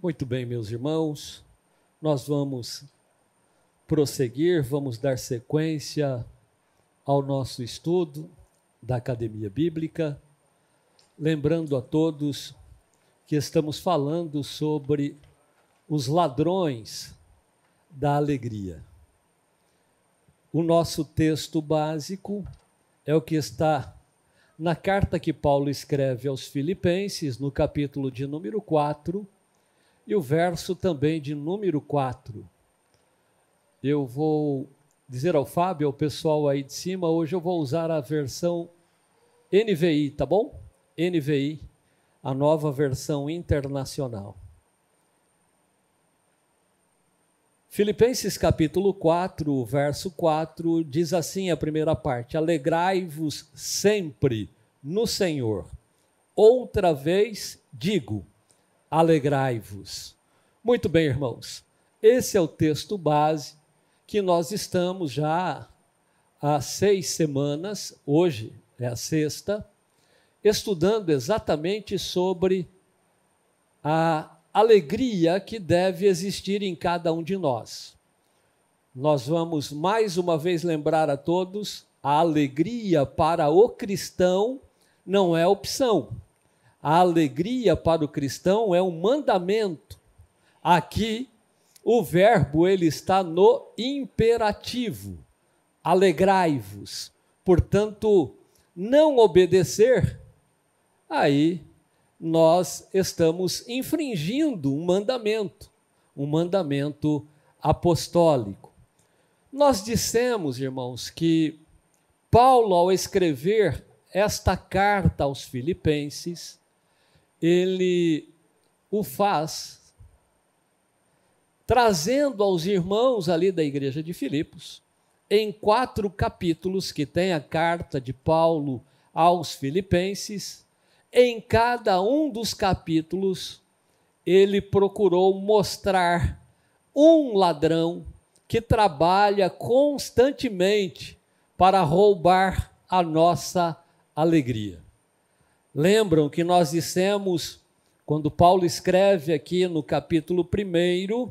Muito bem, meus irmãos, nós vamos prosseguir, vamos dar sequência ao nosso estudo da Academia Bíblica, lembrando a todos que estamos falando sobre os ladrões da alegria. O nosso texto básico é o que está na carta que Paulo escreve aos Filipenses, no capítulo de número 4, e o verso também de número 4. Eu vou dizer ao Fábio, ao pessoal aí de cima, hoje eu vou usar a versão NVI, tá bom? NVI, a nova versão internacional. Filipenses capítulo 4, verso 4, diz assim a primeira parte: alegrai-vos sempre no Senhor. Outra vez digo, alegrai-vos. Muito bem, irmãos. Esse é o texto base que nós estamos já há 6 semanas, hoje é a 6ª, estudando exatamente sobre a alegria que deve existir em cada um de nós. Nós vamos mais uma vez lembrar a todos, a alegria para o cristão não é opção. A alegria para o cristão é um mandamento. Aqui, o verbo ele está no imperativo. Alegrai-vos. Portanto, não obedecer, aí nós estamos infringindo um mandamento apostólico. Nós dissemos, irmãos, que Paulo, ao escrever esta carta aos Filipenses, ele o faz trazendo aos irmãos ali da igreja de Filipos, em 4 capítulos que tem a carta de Paulo aos Filipenses. Em cada um dos capítulos, ele procurou mostrar um ladrão que trabalha constantemente para roubar a nossa alegria. Lembram que nós dissemos, quando Paulo escreve aqui no capítulo 1,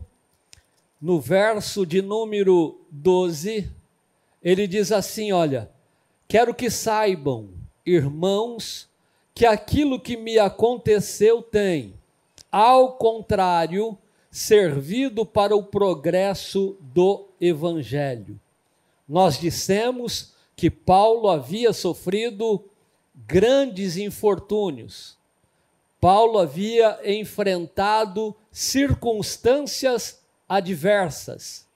no verso de número 12, ele diz assim, olha, quero que saibam, irmãos, que aquilo que me aconteceu tem, ao contrário, servido para o progresso do Evangelho. Nós dissemos que Paulo havia sofrido grandes infortúnios. Paulo havia enfrentado circunstâncias adversas.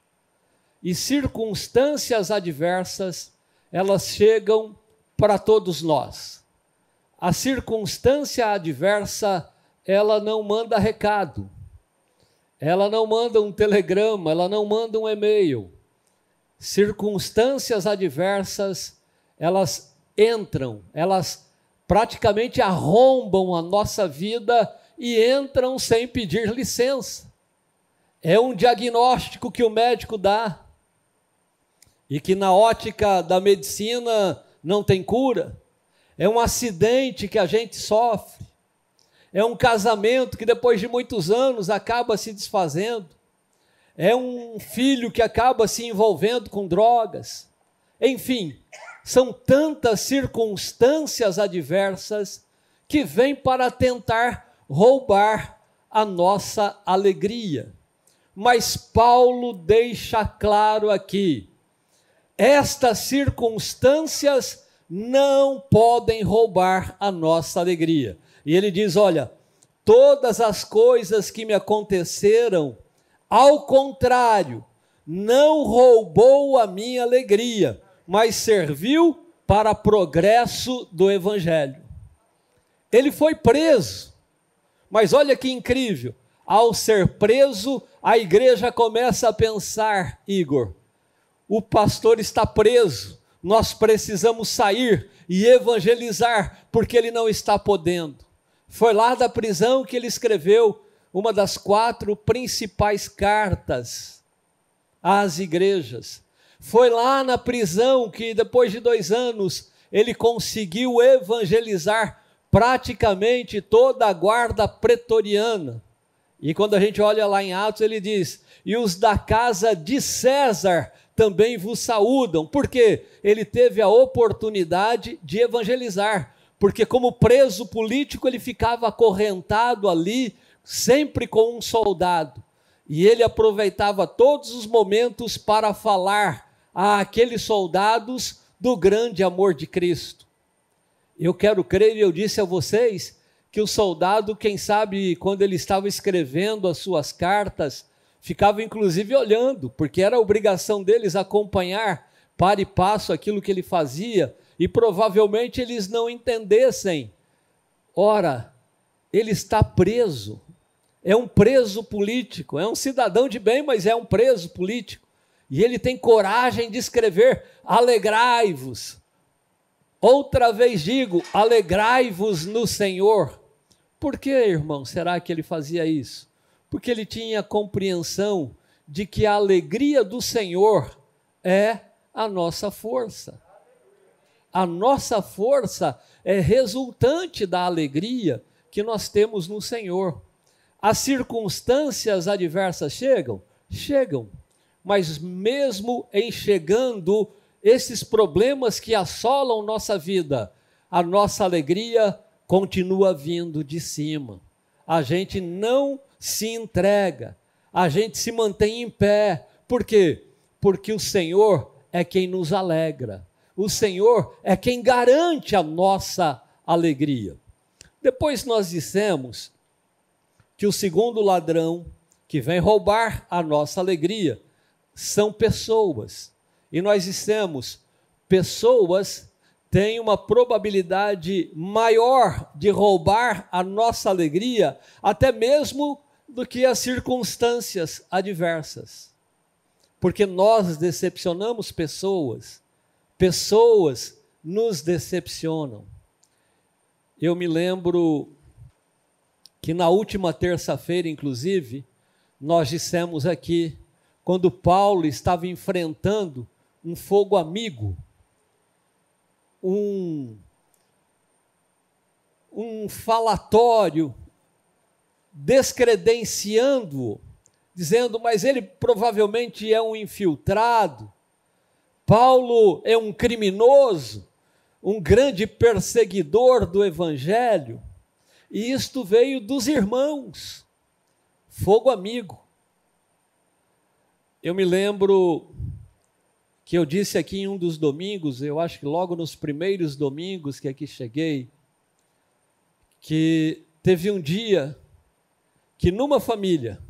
E circunstâncias adversas, elas chegam para todos nós. A circunstância adversa, ela não manda recado, ela não manda um telegrama, ela não manda um e-mail. Circunstâncias adversas, elas entram, elas praticamente arrombam a nossa vida e entram sem pedir licença. É um diagnóstico que o médico dá e que na ótica da medicina não tem cura. É um acidente que a gente sofre. É um casamento que depois de muitos anos acaba se desfazendo. É um filho que acaba se envolvendo com drogas. Enfim, são tantas circunstâncias adversas que vêm para tentar roubar a nossa alegria. Mas Paulo deixa claro aqui, estas circunstâncias não podem roubar a nossa alegria. E ele diz, olha, todas as coisas que me aconteceram, ao contrário, não roubou a minha alegria, mas serviu para progresso do Evangelho. Ele foi preso, mas olha que incrível, ao ser preso, a igreja começa a pensar, Igor, o pastor está preso, nós precisamos sair e evangelizar, porque ele não está podendo. Foi lá da prisão que ele escreveu uma das 4 principais cartas às igrejas. Foi lá na prisão que, depois de 2 anos, ele conseguiu evangelizar praticamente toda a guarda pretoriana. E quando a gente olha lá em Atos, ele diz: e os da casa de César também vos saúdam. Por quê? Ele teve a oportunidade de evangelizar, porque como preso político ele ficava acorrentado ali, sempre com um soldado. E ele aproveitava todos os momentos para falar àqueles soldados do grande amor de Cristo. Eu quero crer, e eu disse a vocês, que o soldado, quem sabe, quando ele estava escrevendo as suas cartas, ficava inclusive olhando, porque era a obrigação deles acompanhar para e passo aquilo que ele fazia, e provavelmente eles não entendessem. Ora, ele está preso, é um preso político, é um cidadão de bem, mas é um preso político, e ele tem coragem de escrever: alegrai-vos. Outra vez digo, alegrai-vos no Senhor. Por que, irmão, será que ele fazia isso? Porque ele tinha compreensão de que a alegria do Senhor é a nossa força. A nossa força é resultante da alegria que nós temos no Senhor. As circunstâncias adversas chegam? Chegam. Mas mesmo em chegando esses problemas que assolam nossa vida, a nossa alegria continua vindo de cima. A gente não se entrega, a gente se mantém em pé. Por quê? Porque o Senhor é quem nos alegra. O Senhor é quem garante a nossa alegria. Depois nós dissemos que o segundo ladrão que vem roubar a nossa alegria são pessoas. E nós dissemos, pessoas têm uma probabilidade maior de roubar a nossa alegria, até mesmo do que as circunstâncias adversas. Porque nós decepcionamos pessoas, pessoas nos decepcionam. Eu me lembro que na última terça-feira, inclusive, nós dissemos aqui, quando Paulo estava enfrentando um fogo amigo, um falatório, descredenciando-o, dizendo, mas ele provavelmente é um infiltrado, Paulo é um criminoso, um grande perseguidor do evangelho, e isto veio dos irmãos, fogo amigo. Eu me lembro que eu disse aqui em um dos domingos, eu acho que logo nos primeiros domingos que aqui cheguei, que teve um dia que numa família,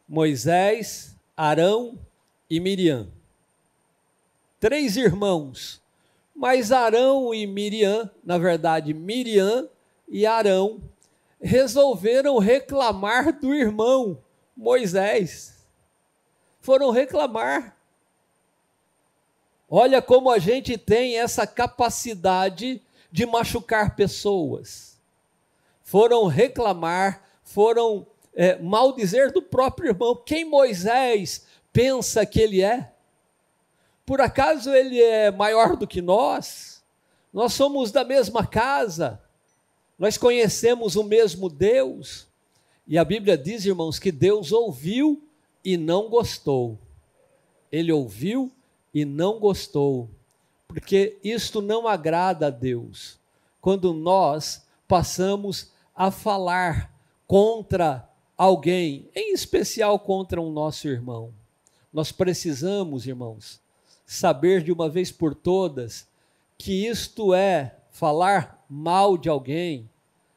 Moisés, Arão e Miriam, 3 irmãos, mas Arão e Miriam, na verdade Miriam e Arão, resolveram reclamar do irmão Moisés. Foram reclamar. Olha como a gente tem essa capacidade de machucar pessoas. Foram reclamar, foram maldizer do próprio irmão. Quem Moisés pensa que ele é? Por acaso ele é maior do que nós? Nós somos da mesma casa, nós conhecemos o mesmo Deus. E a Bíblia diz, irmãos, que Deus ouviu e não gostou. Ele ouviu e não gostou, porque isto não agrada a Deus. Quando nós passamos a falar contra alguém, em especial contra um nosso irmão, nós precisamos, irmãos, saber de uma vez por todas que isto é falar mal de alguém,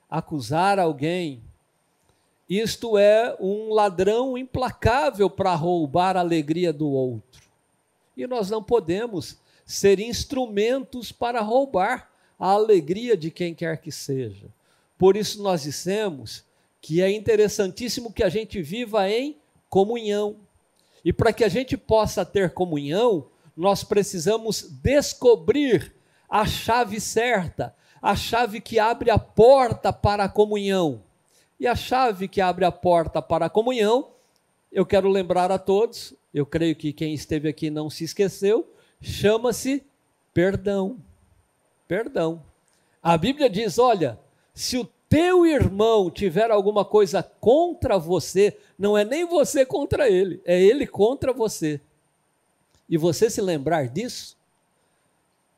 acusar alguém. Isto é um ladrão implacável para roubar a alegria do outro. E nós não podemos ser instrumentos para roubar a alegria de quem quer que seja. Por isso nós dissemos que é interessantíssimo que a gente viva em comunhão. E para que a gente possa ter comunhão, nós precisamos descobrir a chave certa, a chave que abre a porta para a comunhão. E a chave que abre a porta para a comunhão, eu quero lembrar a todos, eu creio que quem esteve aqui não se esqueceu, chama-se perdão. Perdão. A Bíblia diz, olha, se o teu irmão tiver alguma coisa contra você, não é nem você contra ele, é ele contra você, e você se lembrar disso,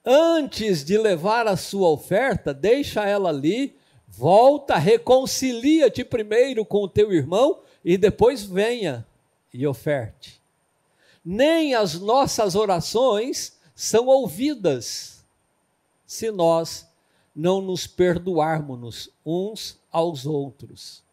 antes de levar a sua oferta, deixa ela ali, volta, reconcilia-te primeiro com o teu irmão, e depois venha e oferte. Nem as nossas orações são ouvidas se nós não nos perdoarmos uns aos outros.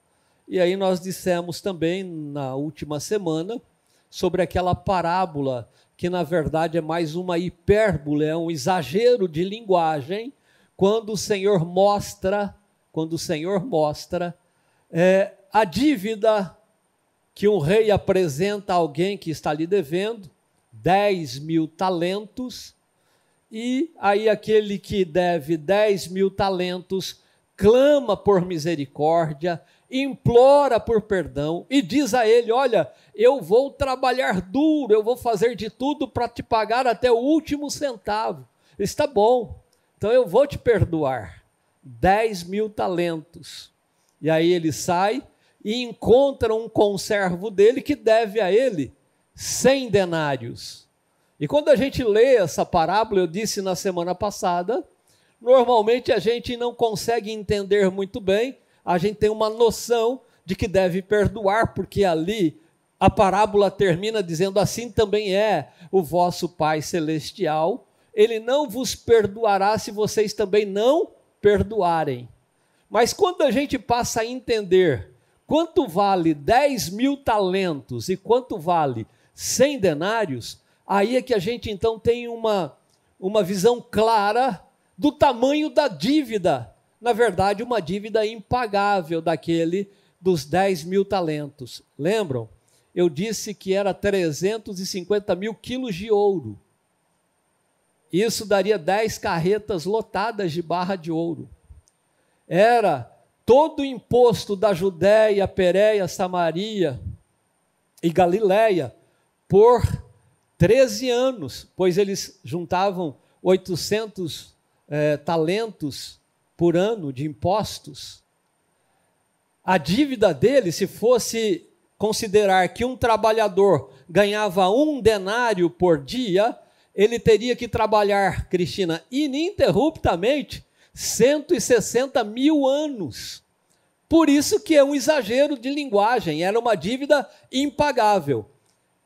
E aí nós dissemos também na última semana sobre aquela parábola que na verdade é mais uma hipérbole, é um exagero de linguagem, quando o Senhor mostra a dívida que um rei apresenta a alguém que está lhe devendo, 10.000 talentos, e aí aquele que deve 10.000 talentos clama por misericórdia, implora por perdão e diz a ele: olha, eu vou trabalhar duro, eu vou fazer de tudo para te pagar até o último centavo. Está bom, então eu vou te perdoar. 10.000 talentos. E aí ele sai e encontra um conservo dele que deve a ele 100 denários. E quando a gente lê essa parábola, eu disse na semana passada, normalmente a gente não consegue entender muito bem, a gente tem uma noção de que deve perdoar, porque ali a parábola termina dizendo: assim também é o vosso Pai Celestial, ele não vos perdoará se vocês também não perdoarem. Mas quando a gente passa a entender quanto vale 10.000 talentos e quanto vale 100 denários, aí é que a gente então tem uma visão clara do tamanho da dívida. Na verdade, uma dívida impagável daquele dos 10.000 talentos. Lembram? Eu disse que era 350 mil quilos de ouro. Isso daria 10 carretas lotadas de barra de ouro. Era todo o imposto da Judéia, Pérea, Samaria e Galiléia por 13 anos, pois eles juntavam 800 talentos por ano de impostos. A dívida dele, se fosse considerar que um trabalhador ganhava 1 denário por dia, ele teria que trabalhar, Cristina, ininterruptamente 160 mil anos. Por isso que é um exagero de linguagem, era uma dívida impagável.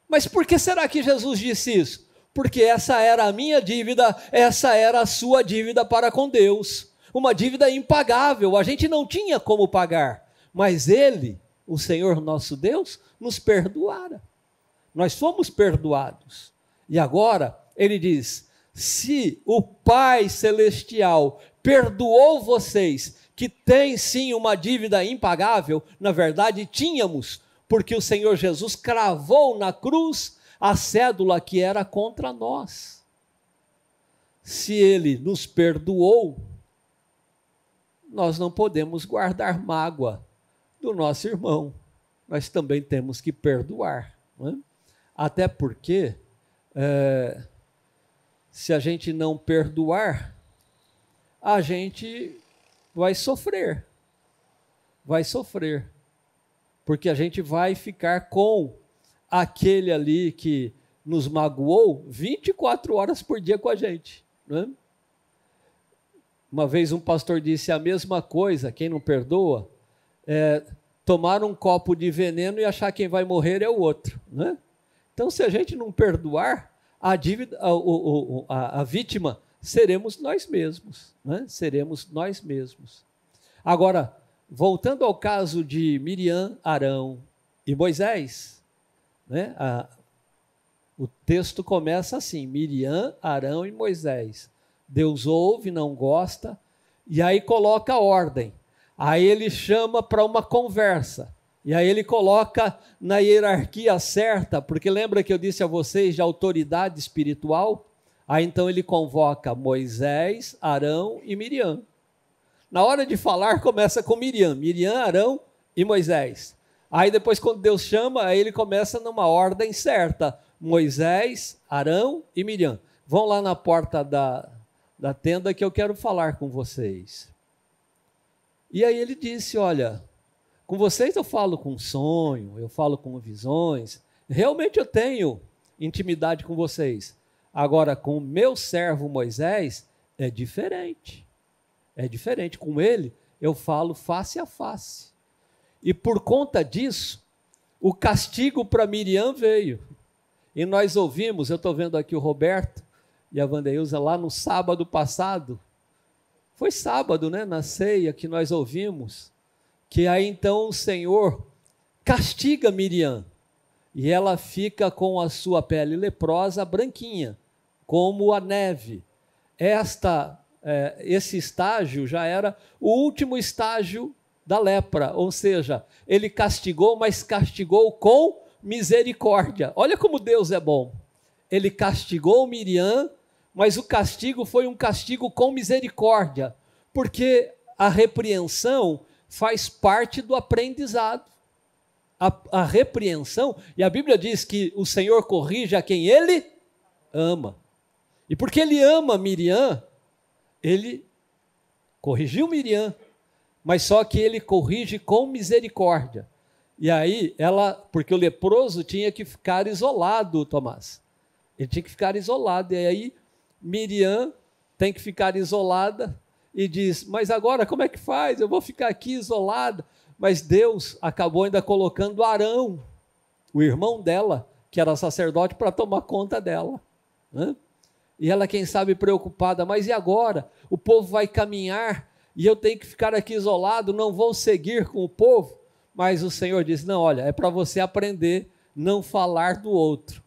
Mas por que será que Jesus disse isso? Porque essa era a minha dívida, essa era a sua dívida para com Deus. Uma dívida impagável, a gente não tinha como pagar, mas Ele, o Senhor nosso Deus, nos perdoara. Nós fomos perdoados. E agora, Ele diz: se o Pai Celestial perdoou vocês, que têm sim uma dívida impagável, na verdade tínhamos, porque o Senhor Jesus cravou na cruz a cédula que era contra nós. Se Ele nos perdoou, nós não podemos guardar mágoa do nosso irmão. Nós também temos que perdoar. Não é? Até porque, se a gente não perdoar, a gente vai sofrer. Vai sofrer. Porque a gente vai ficar com aquele ali que nos magoou 24 horas por dia com a gente. Não é? Uma vez um pastor disse a mesma coisa: quem não perdoa, tomar um copo de veneno e achar que quem vai morrer é o outro. Não é? Então, se a gente não perdoar, a vítima seremos nós mesmos. Né? Seremos nós mesmos. Agora, voltando ao caso de Miriam, Arão e Moisés, né? O texto começa assim: Miriam, Arão e Moisés. Deus ouve, não gosta, e aí coloca a ordem. Aí ele chama para uma conversa. E aí ele coloca na hierarquia certa, porque lembra que eu disse a vocês de autoridade espiritual? Aí então ele convoca Moisés, Arão e Miriam. Na hora de falar, começa com Miriam, Arão e Moisés. Aí depois, quando Deus chama, aí ele começa numa ordem certa: Moisés, Arão e Miriam. Vão lá na porta da tenda que eu quero falar com vocês. E aí ele disse, olha, com vocês eu falo com sonho, eu falo com visões, realmente eu tenho intimidade com vocês. Agora, com o meu servo Moisés, é diferente. É diferente. Com ele, eu falo face a face. E por conta disso, o castigo para Miriam veio. E nós ouvimos, eu estou vendo aqui o Roberto e a Vandeusa lá no sábado passado. Foi sábado, né, na ceia, que nós ouvimos que aí então o Senhor castiga Miriam. E ela fica com a sua pele leprosa branquinha, como a neve. Esse estágio já era o último estágio da lepra, ou seja, ele castigou, mas castigou com misericórdia. Olha como Deus é bom. Ele castigou Miriam, mas o castigo foi um castigo com misericórdia, porque a repreensão faz parte do aprendizado. A repreensão, e a Bíblia diz que o Senhor corrige a quem Ele ama. E porque Ele ama Miriam, Ele corrigiu Miriam, mas só que Ele corrige com misericórdia. E aí, porque o leproso tinha que ficar isolado, Tomás. Ele tinha que ficar isolado, e aí Miriam tem que ficar isolada, e diz, mas agora como é que faz? Eu vou ficar aqui isolada. Mas Deus acabou ainda colocando Arão, o irmão dela, que era sacerdote, para tomar conta dela. Né? E ela, quem sabe, preocupada, mas e agora? O povo vai caminhar e eu tenho que ficar aqui isolado, não vou seguir com o povo. Mas o Senhor disse, não, olha, é para você aprender não falar do outro.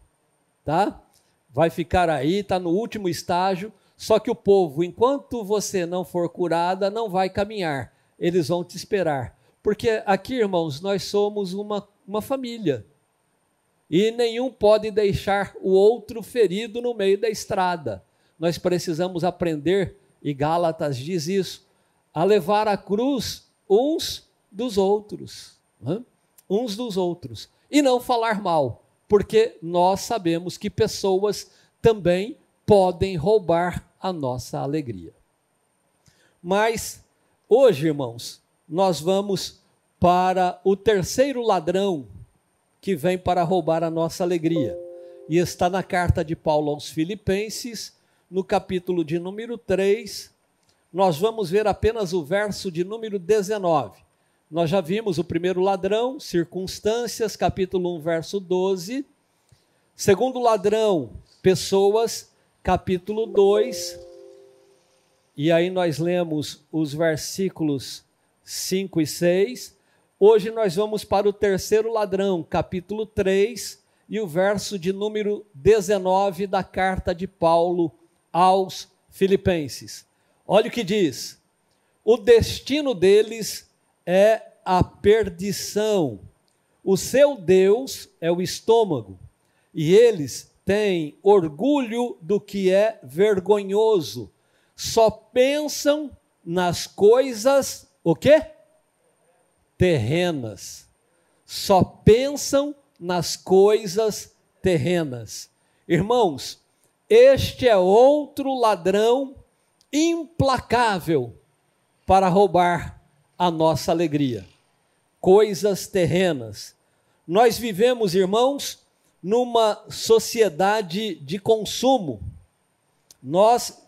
Tá? Vai ficar aí, está no último estágio, só que o povo, enquanto você não for curada, não vai caminhar. Eles vão te esperar. Porque aqui, irmãos, nós somos uma família. E nenhum pode deixar o outro ferido no meio da estrada. Nós precisamos aprender, e Gálatas diz isso, a levar a cruz uns dos outros. Uns dos outros. E não falar mal, porque nós sabemos que pessoas também podem roubar a nossa alegria. Mas hoje, irmãos, nós vamos para o terceiro ladrão que vem para roubar a nossa alegria. E está na carta de Paulo aos Filipenses, no capítulo de número 3, nós vamos ver apenas o verso de número 19. Nós já vimos o primeiro ladrão, circunstâncias, capítulo 1, verso 12. Segundo ladrão, pessoas, capítulo 2. E aí nós lemos os versículos 5 e 6. Hoje nós vamos para o terceiro ladrão, capítulo 3, e o verso de número 19 da carta de Paulo aos Filipenses. Olha o que diz: o destino deles é a perdição, o seu Deus é o estômago, e eles têm orgulho do que é vergonhoso, só pensam nas coisas, o quê? Terrenas. Só pensam nas coisas terrenas. Irmãos, este é outro ladrão implacável para roubar a nossa alegria. Coisas terrenas. Nós vivemos, irmãos, numa sociedade de consumo. Nós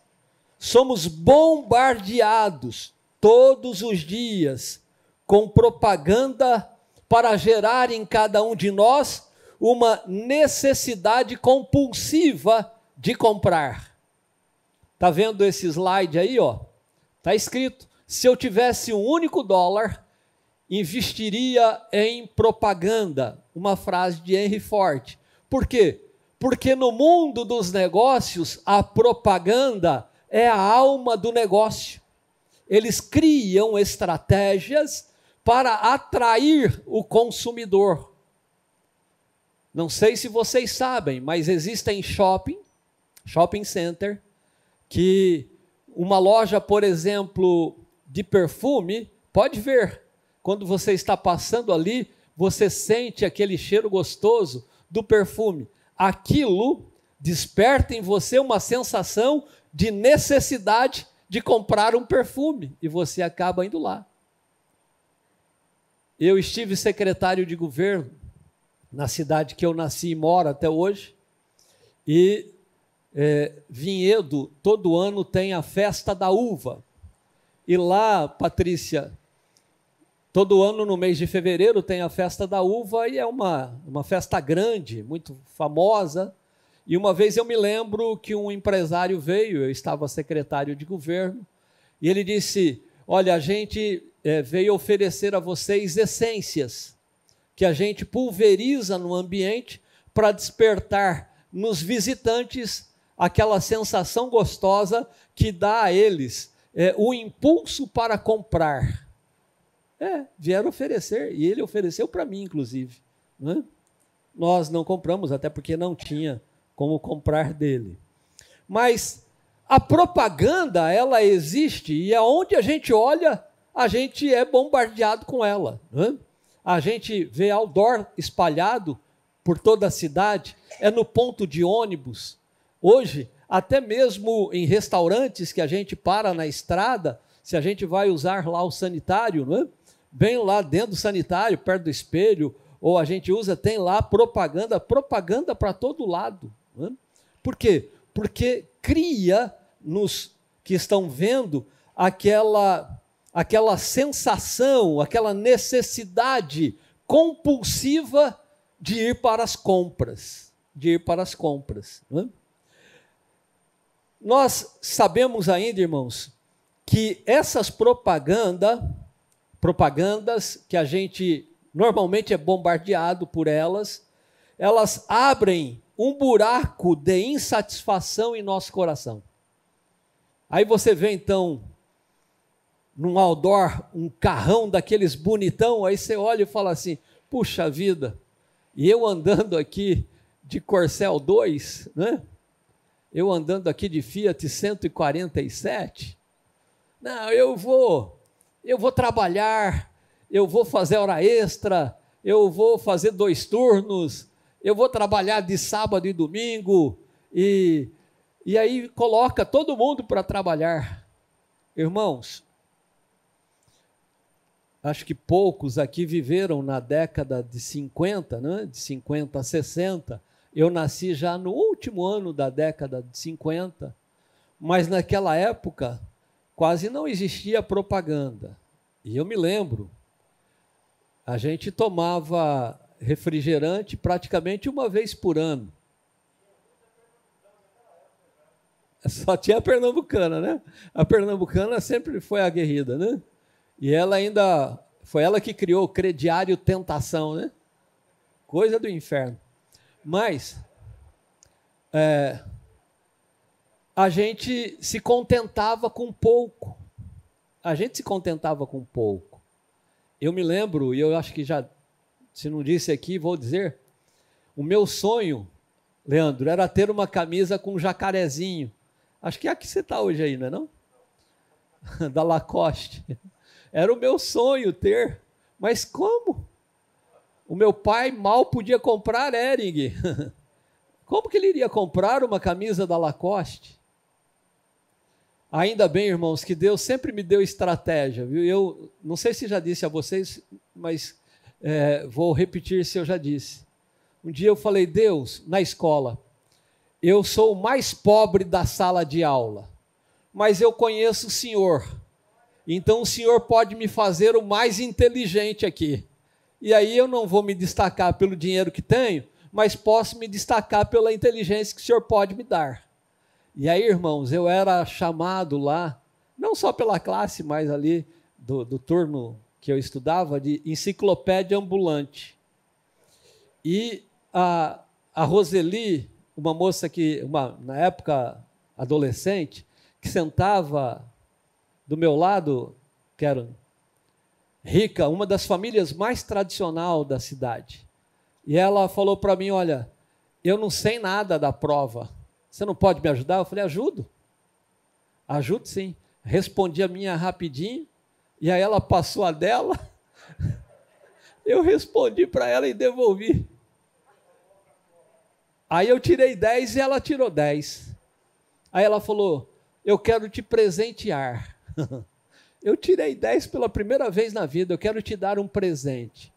somos bombardeados todos os dias com propaganda para gerar em cada um de nós uma necessidade compulsiva de comprar. Está vendo esse slide aí, ó? Está escrito, se eu tivesse um único dólar, investiria em propaganda. Uma frase de Henry Ford. Por quê? Porque no mundo dos negócios, a propaganda é a alma do negócio. Eles criam estratégias para atrair o consumidor. Não sei se vocês sabem, mas existem shopping center, que uma loja, por exemplo, de perfume, pode ver, quando você está passando ali, você sente aquele cheiro gostoso do perfume. Aquilo desperta em você uma sensação de necessidade de comprar um perfume, e você acaba indo lá. Eu estive secretário de governo na cidade que eu nasci e moro até hoje, e Vinhedo, todo ano tem a festa da uva. E lá, Patrícia, todo ano no mês de fevereiro tem a festa da uva, e é uma festa grande, muito famosa. E uma vez eu me lembro que um empresário veio, eu estava secretário de governo, e ele disse: olha, a gente veio oferecer a vocês essências, que a gente pulveriza no ambiente para despertar nos visitantes aquela sensação gostosa que dá a eles o impulso para comprar. Vieram oferecer, e ele ofereceu para mim, inclusive. Né? Nós não compramos, até porque não tinha como comprar dele. Mas a propaganda, ela existe, e aonde a gente olha, a gente é bombardeado com ela. Né? A gente vê outdoor espalhado por toda a cidade, é no ponto de ônibus. Hoje, até mesmo em restaurantes que a gente para na estrada, se a gente vai usar lá o sanitário, não é? Bem lá dentro do sanitário, perto do espelho, ou a gente usa, tem lá propaganda para todo lado. Não é? Por quê? Porque cria nos que estão vendo aquela sensação, aquela necessidade compulsiva de ir para as compras, não é? Nós sabemos ainda, irmãos, que essas propagandas que a gente normalmente é bombardeado por elas abrem um buraco de insatisfação em nosso coração. Aí você vê então, num outdoor, um carrão daqueles bonitão, aí você olha e fala assim: puxa vida, e eu andando aqui de Corcel 2, né? Eu andando aqui de Fiat 147, não, eu vou trabalhar, eu vou fazer hora extra, eu vou fazer 2 turnos, eu vou trabalhar de sábado e domingo, e aí coloca todo mundo para trabalhar. Irmãos, acho que poucos aqui viveram na década de 50, né? De 50 a 60, eu nasci já no último ano da década de 50, mas naquela época quase não existia propaganda. E eu me lembro, a gente tomava refrigerante praticamente uma vez por ano. Só tinha a pernambucana, né? A pernambucana sempre foi aguerrida, né? E ela ainda, foi ela que criou o crediário Tentação, né? Coisa do inferno. Mas a gente se contentava com pouco. Eu me lembro, e eu acho que já, se não disse aqui, vou dizer, o meu sonho, Leandro, era ter uma camisa com um jacarezinho. Acho que é a que você está hoje aí, não é não? Da Lacoste. Era o meu sonho ter, mas como? O meu pai mal podia comprar Hering. Como que ele iria comprar uma camisa da Lacoste? Ainda bem, irmãos, que Deus sempre me deu estratégia, viu? Eu não sei se já disse a vocês, mas vou repetir se eu já disse. Um dia eu falei: Deus, na escola, eu sou o mais pobre da sala de aula, mas eu conheço o Senhor, então o Senhor pode me fazer o mais inteligente aqui. E aí eu não vou me destacar pelo dinheiro que tenho, mas posso me destacar pela inteligência que o Senhor pode me dar. E aí, irmãos, eu era chamado lá, não só pela classe, mas ali do turno que eu estudava, de enciclopédia ambulante. E a Roseli, uma moça na época adolescente, que sentava do meu lado, que era rica, uma das famílias mais tradicional da cidade. E ela falou para mim: olha, eu não sei nada da prova, você não pode me ajudar? Eu falei: ajudo sim. Respondi a minha rapidinho, e aí ela passou a dela, eu respondi para ela e devolvi. Aí eu tirei 10 e ela tirou 10. Aí ela falou: eu quero te presentear. eu tirei 10 pela primeira vez na vida, eu quero te dar um presente.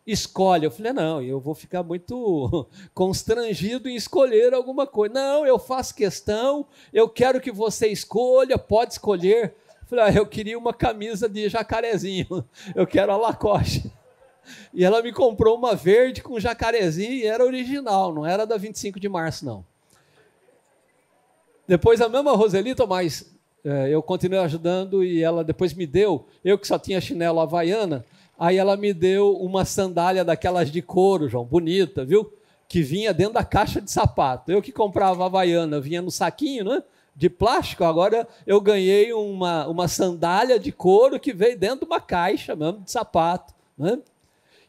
Escolhe. Eu falei, não, eu vou ficar muito constrangido em escolher alguma coisa. Não, eu faço questão, eu quero que você escolha, pode escolher. Eu falei, eu queria uma camisa de jacarezinho, eu quero a Lacoste. E ela me comprou uma verde com jacarezinho e era original, não era da 25 de março, não. Depois a mesma Roselita, mas eu continuei ajudando e ela depois me deu, eu que só tinha chinelo havaiana, aí ela me deu uma sandália daquelas de couro, João, bonita, viu? Que vinha dentro da caixa de sapato. Eu que comprava havaiana, vinha no saquinho, né? De plástico, agora eu ganhei uma sandália de couro que veio dentro de uma caixa mesmo de sapato, né?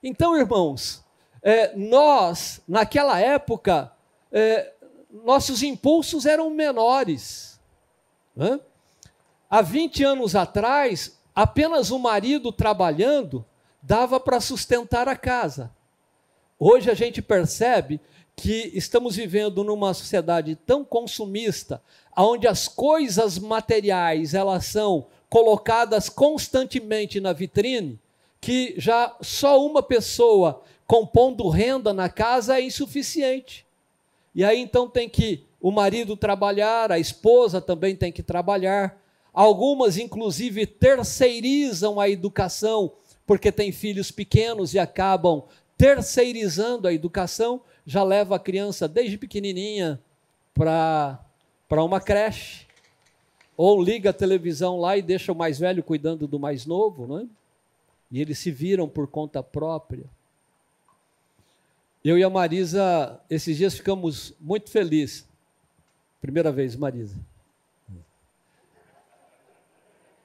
Então, irmãos, nós, naquela época, nossos impulsos eram menores, né? Há 20 anos atrás, apenas o marido trabalhando dava para sustentar a casa. Hoje a gente percebe que estamos vivendo numa sociedade tão consumista, onde as coisas materiais elas são colocadas constantemente na vitrine, que já só uma pessoa compondo renda na casa é insuficiente. E aí então tem que o marido trabalhar, a esposa também tem que trabalhar. Algumas, inclusive, terceirizam a educação, porque têm filhos pequenos e acabam terceirizando a educação, já leva a criança desde pequenininha para uma creche, ou liga a televisão lá e deixa o mais velho cuidando do mais novo, não é? E eles se viram por conta própria. Eu e a Marisa, esses dias ficamos muito felizes. Primeira vez, Marisa.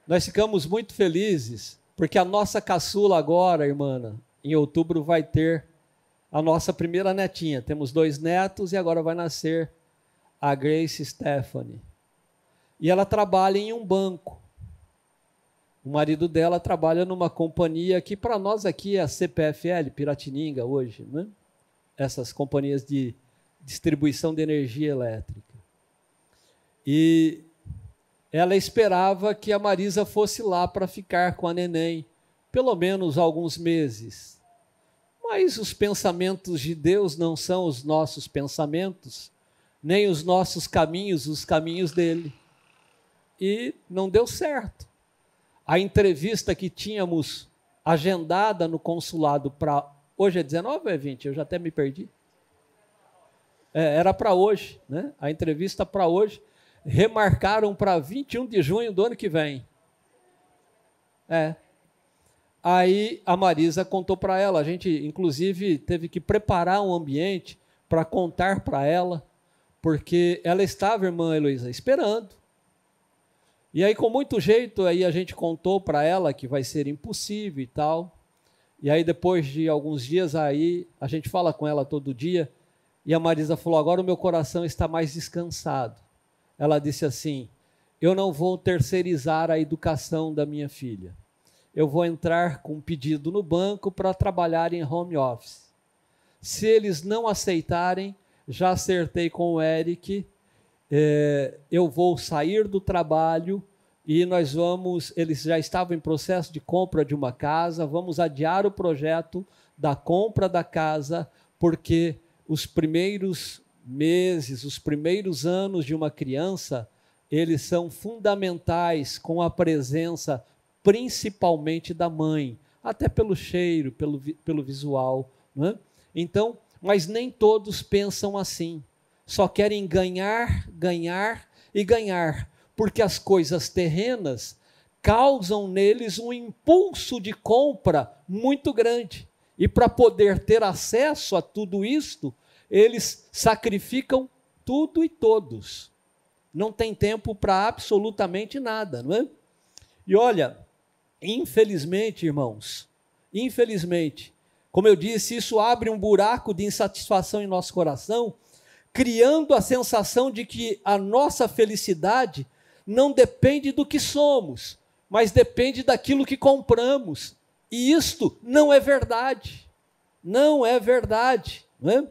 Nós ficamos muito felizes, porque a nossa caçula agora, irmã, em outubro vai ter a nossa primeira netinha. Temos 2 netos e agora vai nascer a Grace Stephanie. E ela trabalha em um banco. O marido dela trabalha numa companhia que para nós aqui é a CPFL, Piratininga hoje, né? Essas companhias de distribuição de energia elétrica. E ela esperava que a Marisa fosse lá para ficar com a neném, pelo menos alguns meses. Mas os pensamentos de Deus não são os nossos pensamentos, nem os nossos caminhos, os caminhos dele. E não deu certo. A entrevista que tínhamos agendada no consulado para... Hoje é 19 ou é 20? Eu já até me perdi. Era para hoje, né? A entrevista para hoje. Remarcaram para 21 de junho do ano que vem. Aí a Marisa contou para ela, a gente inclusive teve que preparar um ambiente para contar para ela, porque ela estava, irmã Heloísa, esperando. E aí com muito jeito aí a gente contou para ela que vai ser impossível e tal. E aí depois de alguns dias aí, a gente fala com ela todo dia, e a Marisa falou, agora o meu coração está mais descansado. Ela disse assim, eu não vou terceirizar a educação da minha filha. Eu vou entrar com um pedido no banco para trabalhar em home office. Se eles não aceitarem, já acertei com o Eric, eu vou sair do trabalho e eles já estavam em processo de compra de uma casa, vamos adiar o projeto da compra da casa, porque os primeiros meses, os primeiros anos de uma criança, eles são fundamentais com a presença principalmente da mãe, até pelo cheiro, pelo visual, não é? Então, mas nem todos pensam assim, só querem ganhar, ganhar e ganhar, porque as coisas terrenas causam neles um impulso de compra muito grande, e para poder ter acesso a tudo isto, eles sacrificam tudo e todos. Não tem tempo para absolutamente nada, não é? E olha, infelizmente, irmãos, infelizmente, como eu disse, isso abre um buraco de insatisfação em nosso coração, criando a sensação de que a nossa felicidade não depende do que somos, mas depende daquilo que compramos. E isto não é verdade. Não é verdade, não é?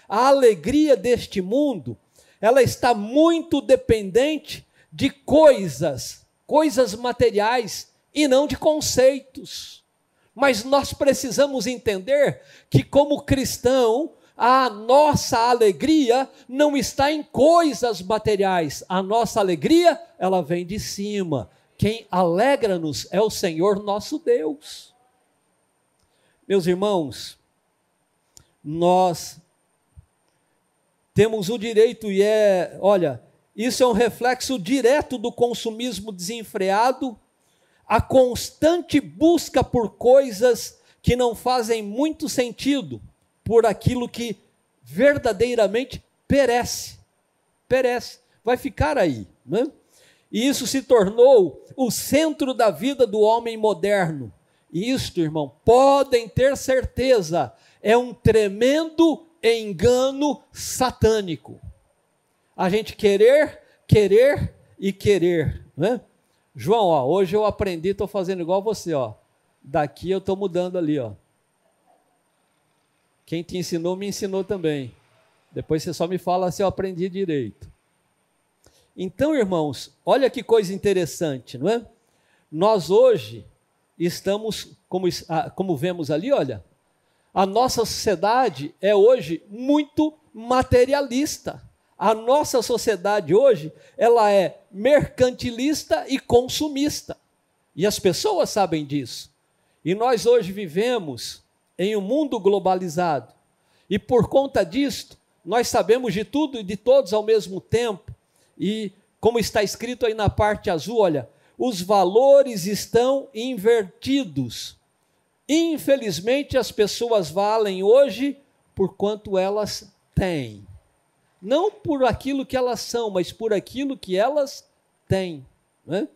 A alegria deste mundo, ela está muito dependente de coisas materiais e não de conceitos. Mas nós precisamos entender que, como cristão, a nossa alegria não está em coisas materiais. A nossa alegria, ela vem de cima. Quem alegra-nos é o Senhor nosso Deus. Meus irmãos, nós temos o direito isso é um reflexo direto do consumismo desenfreado, a constante busca por coisas que não fazem muito sentido, por aquilo que verdadeiramente perece, vai ficar aí, né? E isso se tornou o centro da vida do homem moderno. E isto, irmão, podem ter certeza, é um tremendo engano satânico. A gente querer e querer, né? João, hoje eu aprendi, estou fazendo igual você, daqui eu estou mudando ali, Quem te ensinou, me ensinou também. Depois você só me fala se eu aprendi direito. Então, irmãos, olha que coisa interessante, não é? Nós hoje estamos, como vemos ali, olha, a nossa sociedade é hoje muito materialista. A nossa sociedade hoje, ela é mercantilista e consumista. E as pessoas sabem disso. E nós hoje vivemos em um mundo globalizado. E por conta disto, nós sabemos de tudo e de todos ao mesmo tempo. E como está escrito aí na parte azul, olha, os valores estão invertidos. Infelizmente, as pessoas valem hoje por quanto elas têm. Não por aquilo que elas são, mas por aquilo que elas têm, né?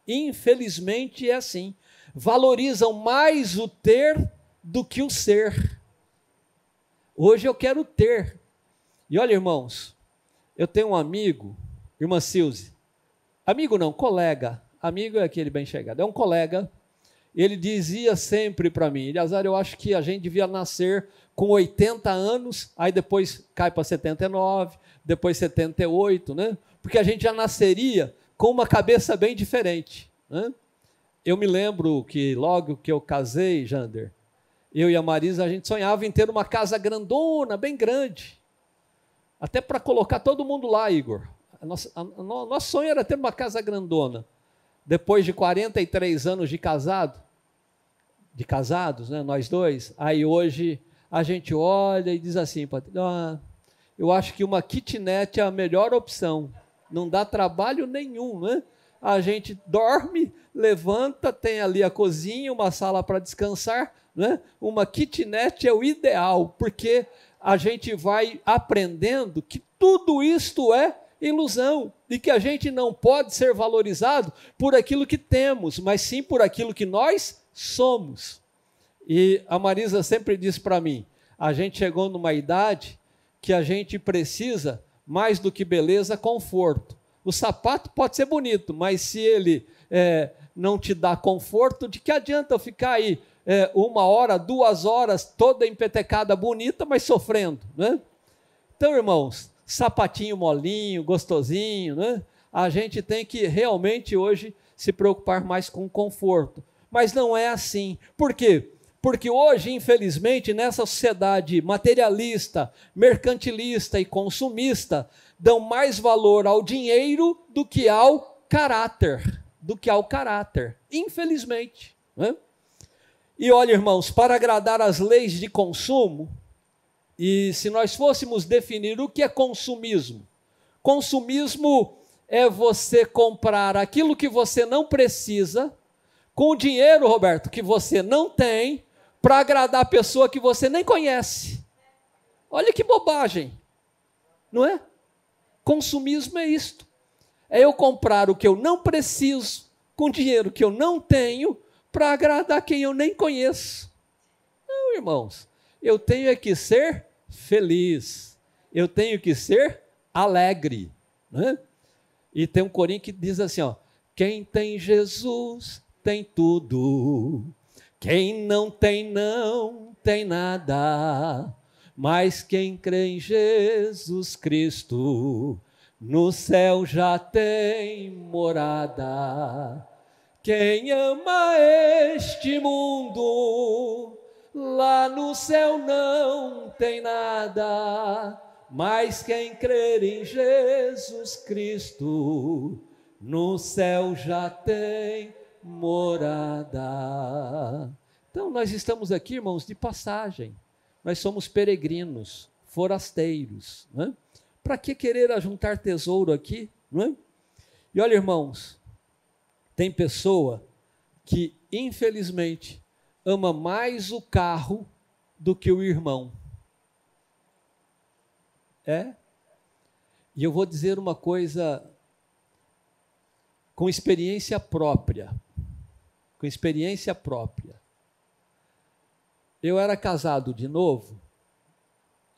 Infelizmente é assim. Valorizam mais o ter do que o ser. Hoje eu quero ter. E olha, irmãos, eu tenho um amigo, irmã Silze, amigo não, colega, amigo é aquele bem chegado, é um colega, ele dizia sempre para mim, Eleazar, eu acho que a gente devia nascer com 80 anos, aí depois cai para 79, depois 78, né? Porque a gente já nasceria com uma cabeça bem diferente, né? Eu me lembro que logo que eu casei, Jander, eu e a Marisa, a gente sonhava em ter uma casa grandona, bem grande, até para colocar todo mundo lá, Igor. Nosso sonho era ter uma casa grandona. Depois de 43 anos de casados, né, nós dois, aí hoje a gente olha e diz assim, eu acho que uma kitnet é a melhor opção, não dá trabalho nenhum, né? A gente dorme, levanta, tem ali a cozinha, uma sala para descansar, né? Uma kitnet é o ideal, porque a gente vai aprendendo que tudo isto é ilusão, e que a gente não pode ser valorizado por aquilo que temos, mas sim por aquilo que nós somos. E a Marisa sempre diz para mim, a gente chegou numa idade que a gente precisa, mais do que beleza, conforto. O sapato pode ser bonito, mas se ele não te dá conforto, de que adianta eu ficar aí 1 hora, 2 horas, toda empetecada, bonita, mas sofrendo, né? Então, irmãos, sapatinho molinho, gostosinho, né? A gente tem que realmente hoje se preocupar mais com o conforto. Mas não é assim. Por quê? Porque hoje, infelizmente, nessa sociedade materialista, mercantilista e consumista, dão mais valor ao dinheiro do que ao caráter. Infelizmente, né? E olha, irmãos, para agradar às leis de consumo, e se nós fôssemos definir o que é consumismo, consumismo é você comprar aquilo que você não precisa, com o dinheiro, Roberto, que você não tem, para agradar a pessoa que você nem conhece. Olha que bobagem, não é? Consumismo é isto. É eu comprar o que eu não preciso, com dinheiro que eu não tenho, para agradar quem eu nem conheço. Não, irmãos, eu tenho é que ser feliz, eu tenho que ser alegre, né? E tem um corinho que diz assim, quem tem Jesus tem tudo, quem não tem nada, mas quem crê em Jesus Cristo, no céu já tem morada. Quem ama este mundo, lá no céu não tem nada, mas quem crer em Jesus Cristo, no céu já tem morada. Então nós estamos aqui, irmãos, de passagem. Nós somos peregrinos, forasteiros. Não é? Para que querer ajuntar tesouro aqui? Não é? E olha, irmãos, tem pessoa que, infelizmente, ama mais o carro do que o irmão. E eu vou dizer uma coisa com experiência própria. Com experiência própria. Eu era casado de novo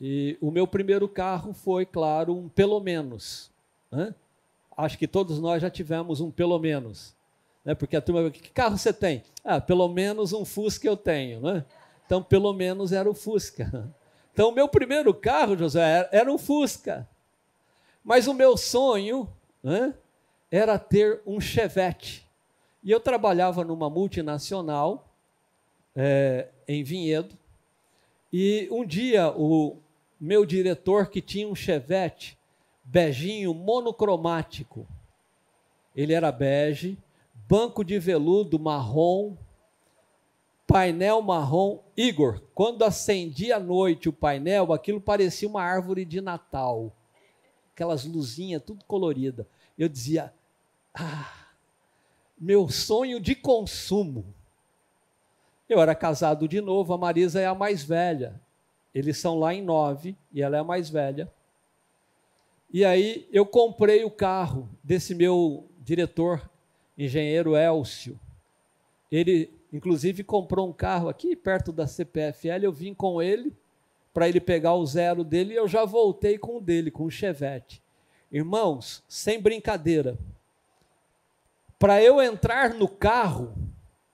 e o meu primeiro carro foi, claro, um pelo menos. Né? Acho que todos nós já tivemos um pelo menos. Né? Porque a turma, que carro você tem? Ah, pelo menos um Fusca eu tenho. Né? Então, pelo menos era o Fusca. Então, o meu primeiro carro, José, era um Fusca. Mas o meu sonho, né, era ter um Chevette. E eu trabalhava numa multinacional, em Vinhedo, e um dia o meu diretor, que tinha um Chevette beginho monocromático, ele era bege, banco de veludo marrom, painel marrom. Igor, quando acendia à noite o painel, aquilo parecia uma árvore de Natal, aquelas luzinhas tudo colorida. Eu dizia, meu sonho de consumo. Eu era casado de novo, a Marisa é a mais velha. Eles são lá em 9 e ela é a mais velha. E aí eu comprei o carro desse meu diretor, engenheiro Elcio. Ele, inclusive, comprou um carro aqui perto da CPFL, eu vim com ele para ele pegar o zero dele e eu já voltei com o dele, com o Chevette. Irmãos, sem brincadeira, para eu entrar no carro,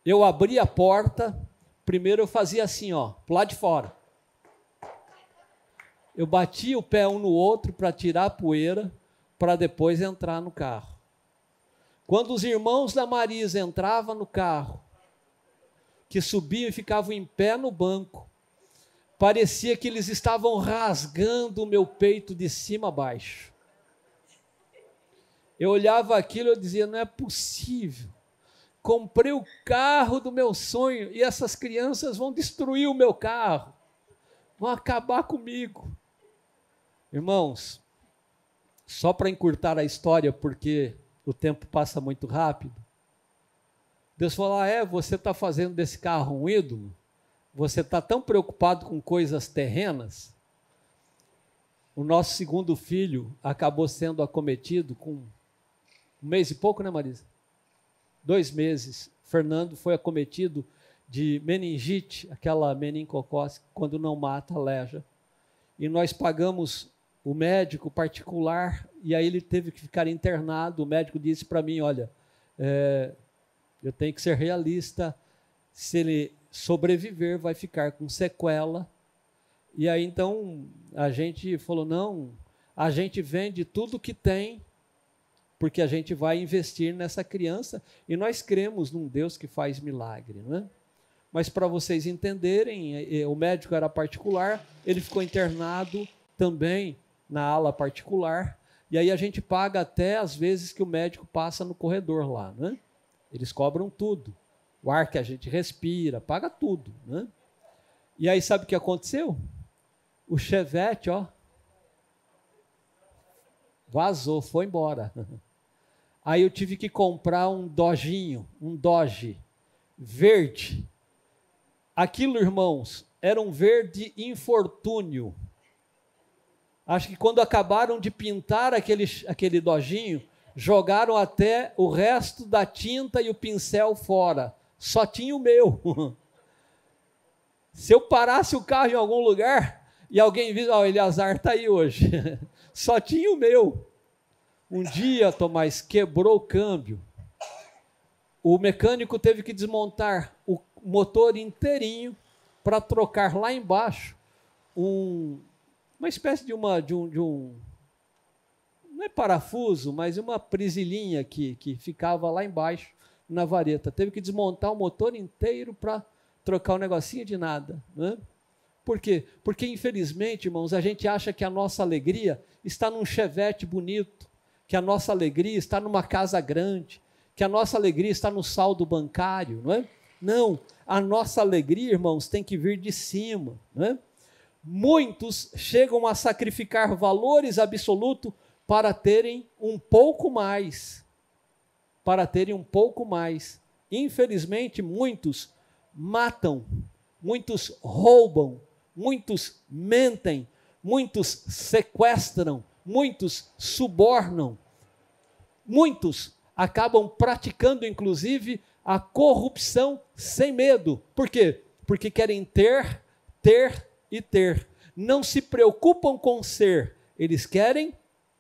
eu abri a porta, primeiro eu fazia assim, ó, pro lado de fora. Eu batia o pé um no outro para tirar a poeira, para depois entrar no carro. Quando os irmãos da Marisa entravam no carro, que subiam e ficavam em pé no banco, parecia que eles estavam rasgando o meu peito de cima a baixo. Eu olhava aquilo e dizia, não é possível. Comprei o carro do meu sonho e essas crianças vão destruir o meu carro. Vão acabar comigo. Irmãos, só para encurtar a história, porque o tempo passa muito rápido, Deus falou, você está fazendo desse carro um ídolo? Você está tão preocupado com coisas terrenas? O nosso segundo filho acabou sendo acometido com 1 mês e pouco, né, Marisa? 2 meses. Fernando foi acometido de meningite, aquela meningococose, quando não mata, aleja. E nós pagamos o médico particular, e aí ele teve que ficar internado. O médico disse para mim, olha, eu tenho que ser realista, se ele sobreviver, vai ficar com sequela. E aí então a gente falou, não, a gente vende tudo que tem, porque a gente vai investir nessa criança, e nós cremos num Deus que faz milagre, não é? Mas para vocês entenderem, o médico era particular, ele ficou internado também na ala particular, e aí a gente paga até as vezes que o médico passa no corredor lá, né? Eles cobram tudo, o ar que a gente respira, paga tudo, né? E aí sabe o que aconteceu? O Chevette, vazou, foi embora. Aí eu tive que comprar um Dodge verde. Aquilo, irmãos, era um verde infortúnio. Acho que quando acabaram de pintar aquele Dodginho, jogaram até o resto da tinta e o pincel fora. Só tinha o meu. Se eu parasse o carro em algum lugar e alguém visse, o Eleazar está aí hoje. Só tinha o meu. Um dia, Tomás, quebrou o câmbio. O mecânico teve que desmontar o motor inteirinho para trocar lá embaixo uma espécie de um não é parafuso, mas uma prisilinha que ficava lá embaixo na vareta. Teve que desmontar o motor inteiro para trocar um negocinho de nada. Né? Por quê? Porque, infelizmente, irmãos, a gente acha que a nossa alegria está num Chevette bonito, que a nossa alegria está numa casa grande, que a nossa alegria está no saldo bancário. Não é? Não, a nossa alegria, irmãos, tem que vir de cima. Não é? Muitos chegam a sacrificar valores absolutos para terem um pouco mais. Para terem um pouco mais. Infelizmente, muitos matam, muitos roubam, muitos mentem, muitos sequestram, muitos subornam, muitos acabam praticando, inclusive, a corrupção sem medo. Por quê? Porque querem ter e ter. Não se preocupam com ser, eles querem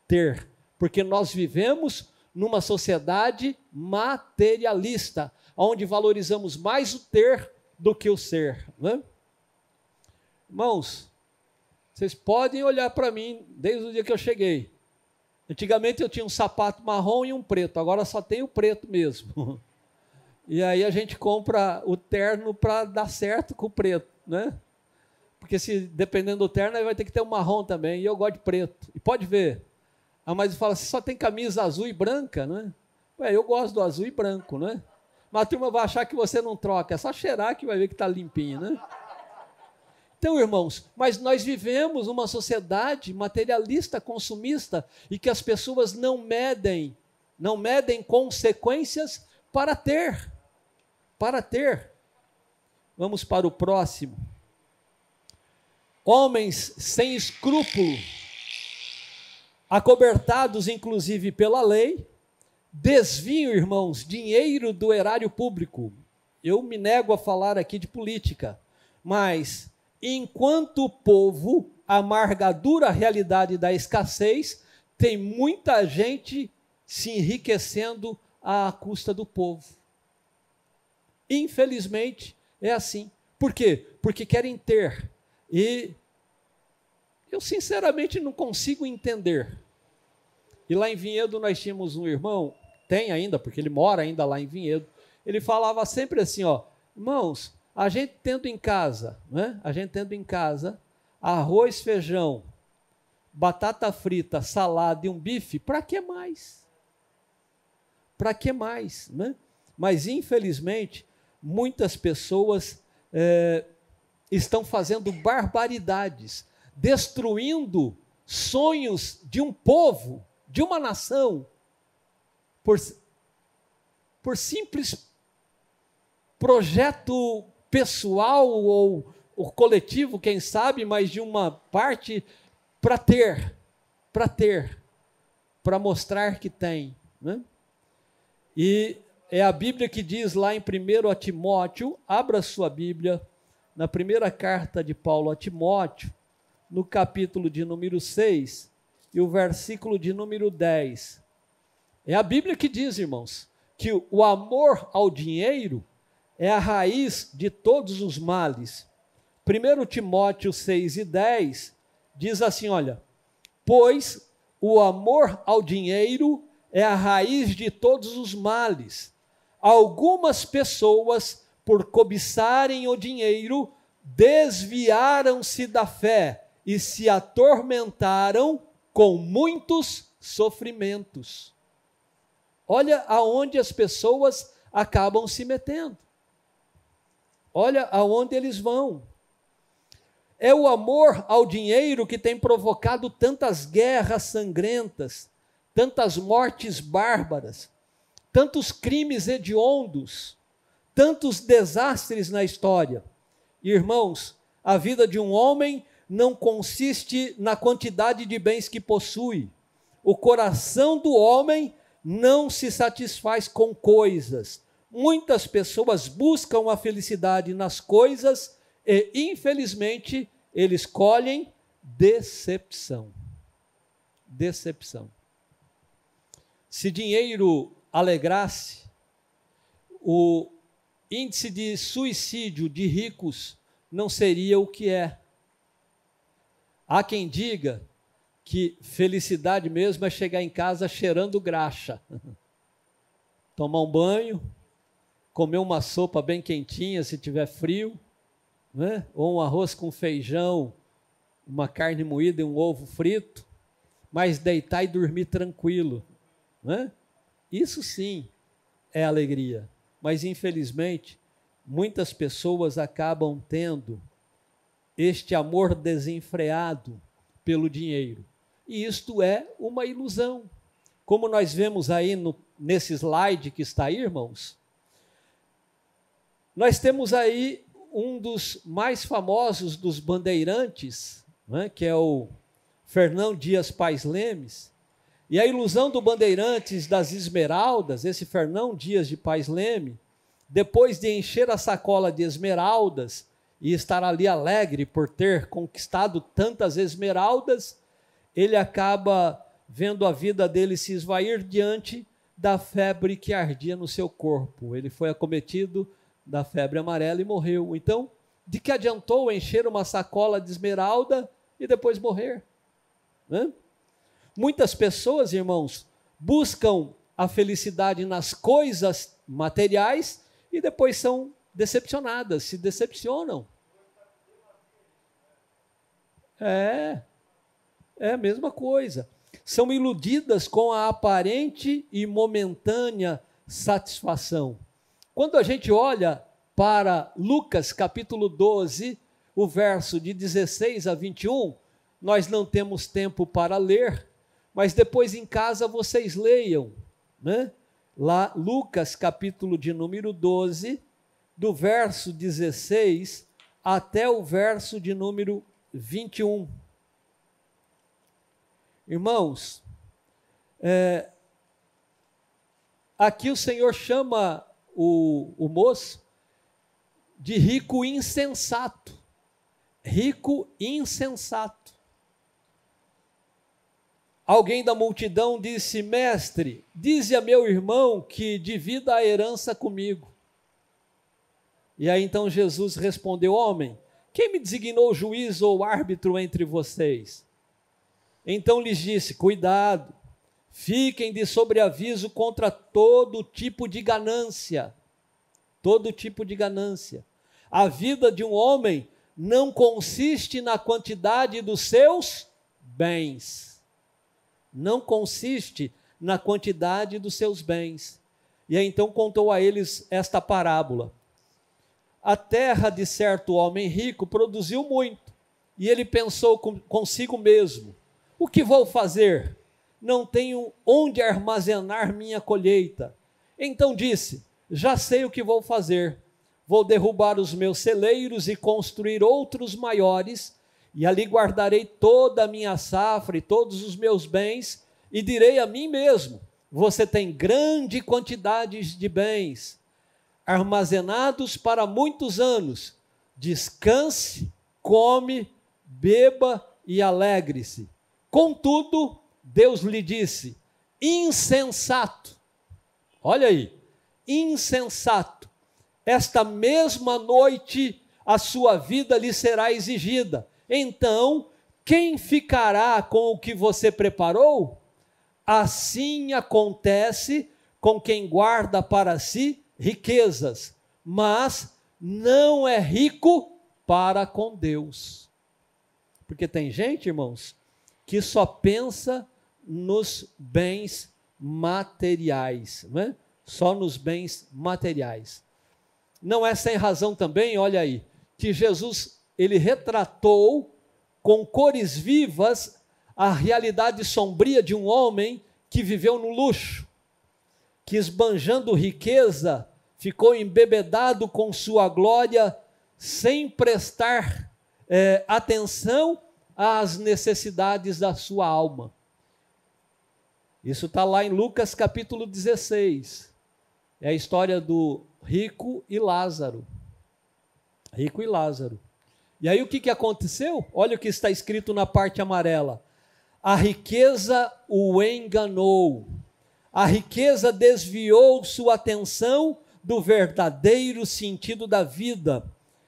ter. Porque nós vivemos numa sociedade materialista, onde valorizamos mais o ter do que o ser. Não é? Irmãos, vocês podem olhar para mim desde o dia que eu cheguei. Antigamente eu tinha um sapato marrom e um preto, agora só tem o preto mesmo. E aí a gente compra o terno para dar certo com o preto, né? Porque se dependendo do terno, aí vai ter que ter um marrom também, e eu gosto de preto. E pode ver. Ah, mas fala, você só tem camisa azul e branca, né? Ué, eu gosto do azul e branco, né? Mas a turma vai achar que você não troca, é só cheirar que vai ver que está limpinho, né? Então, irmãos, mas nós vivemos uma sociedade materialista, consumista, e que as pessoas não medem consequências para ter. Vamos para o próximo. Homens sem escrúpulo, acobertados inclusive pela lei, desviam, irmãos, dinheiro do erário público. Eu me nego a falar aqui de política, mas enquanto o povo amarga a dura realidade da escassez, tem muita gente se enriquecendo à custa do povo. Infelizmente, é assim. Por quê? Porque querem ter. E eu sinceramente não consigo entender. E lá em Vinhedo nós tínhamos um irmão, tem ainda, porque ele mora ainda lá em Vinhedo, ele falava sempre assim, ó, irmãos, a gente tendo em casa, né? A gente tendo em casa arroz, feijão, batata frita, salada e um bife, para que mais? Para que mais? Né? Mas, infelizmente, muitas pessoas estão fazendo barbaridades, destruindo sonhos de um povo, de uma nação, por simples projeto pessoal ou coletivo, quem sabe, mas de uma parte para mostrar que tem. Né? E é a Bíblia que diz lá em 1 Timóteo, abra sua Bíblia, na primeira carta de Paulo a Timóteo, no capítulo de número 6 e o versículo de número 10. É a Bíblia que diz, irmãos, que o amor ao dinheiro é a raiz de todos os males. 1 Timóteo 6 e 10 diz assim, olha, pois o amor ao dinheiro é a raiz de todos os males. Algumas pessoas, por cobiçarem o dinheiro, desviaram-se da fé e se atormentaram com muitos sofrimentos. Olha aonde as pessoas acabam se metendo. Olha aonde eles vão. É o amor ao dinheiro que tem provocado tantas guerras sangrentas, tantas mortes bárbaras, tantos crimes hediondos, tantos desastres na história. Irmãos, a vida de um homem não consiste na quantidade de bens que possui. O coração do homem não se satisfaz com coisas. Muitas pessoas buscam a felicidade nas coisas e, infelizmente, eles colhem decepção. Decepção. Se dinheiro alegrasse, o índice de suicídio de ricos não seria o que é. Há quem diga que felicidade mesmo é chegar em casa cheirando graxa. Tomar um banho, comer uma sopa bem quentinha se tiver frio, né? Ou um arroz com feijão, uma carne moída e um ovo frito, mas deitar e dormir tranquilo, né? Isso sim é alegria. Mas infelizmente, muitas pessoas acabam tendo este amor desenfreado pelo dinheiro. E isto é uma ilusão. Como nós vemos aí nesse slide que está aí, irmãos, nós temos aí um dos mais famosos dos bandeirantes, né, que é o Fernão Dias Pais Lemes. E a ilusão do Bandeirantes das Esmeraldas, esse Fernão Dias de Pais Leme, depois de encher a sacola de esmeraldas e estar ali alegre por ter conquistado tantas esmeraldas, ele acaba vendo a vida dele se esvair diante da febre que ardia no seu corpo. Ele foi acometido da febre amarela e morreu. Então, de que adiantou encher uma sacola de esmeralda e depois morrer? Né? Muitas pessoas, irmãos, buscam a felicidade nas coisas materiais e depois são decepcionadas, se decepcionam. É a mesma coisa. São iludidas com a aparente e momentânea satisfação. Quando a gente olha para Lucas capítulo 12, o verso de 16 a 21, nós não temos tempo para ler, mas depois em casa vocês leiam, né? Lá, Lucas capítulo de número 12, do verso 16 até o verso de número 21. Irmãos, aqui o Senhor chama o moço de rico insensato. Rico insensato. Alguém da multidão disse: mestre, dize a meu irmão que divida a herança comigo. E aí então Jesus respondeu: homem, quem me designou juiz ou árbitro entre vocês? Então lhes disse: cuidado, fiquem de sobreaviso contra todo tipo de ganância. Todo tipo de ganância. A vida de um homem não consiste na quantidade dos seus bens. Não consiste na quantidade dos seus bens. E aí então contou a eles esta parábola. A terra de certo homem rico produziu muito, e ele pensou consigo mesmo: o que vou fazer? Não tenho onde armazenar minha colheita. Então disse: já sei o que vou fazer. Vou derrubar os meus celeiros e construir outros maiores, e ali guardarei toda a minha safra e todos os meus bens, e direi a mim mesmo: você tem grande quantidade de bens, armazenados para muitos anos. Descanse, come, beba e alegre-se. Contudo, Deus lhe disse: insensato. Olha aí, insensato. Esta mesma noite a sua vida lhe será exigida. Então, quem ficará com o que você preparou? Assim acontece com quem guarda para si riquezas, mas não é rico para com Deus. Porque tem gente, irmãos, que só pensa nos bens materiais, não é? Só nos bens materiais. Não é sem razão também, olha aí, que Jesus, ele retratou com cores vivas a realidade sombria de um homem que viveu no luxo, que esbanjando riqueza, ficou embebedado com sua glória, sem prestar atenção às necessidades da sua alma. Isso está lá em Lucas capítulo 16. É a história do rico e Lázaro. Rico e Lázaro. E aí o que aconteceu? Olha o que está escrito na parte amarela. A riqueza o enganou. A riqueza desviou sua atenção do verdadeiro sentido da vida.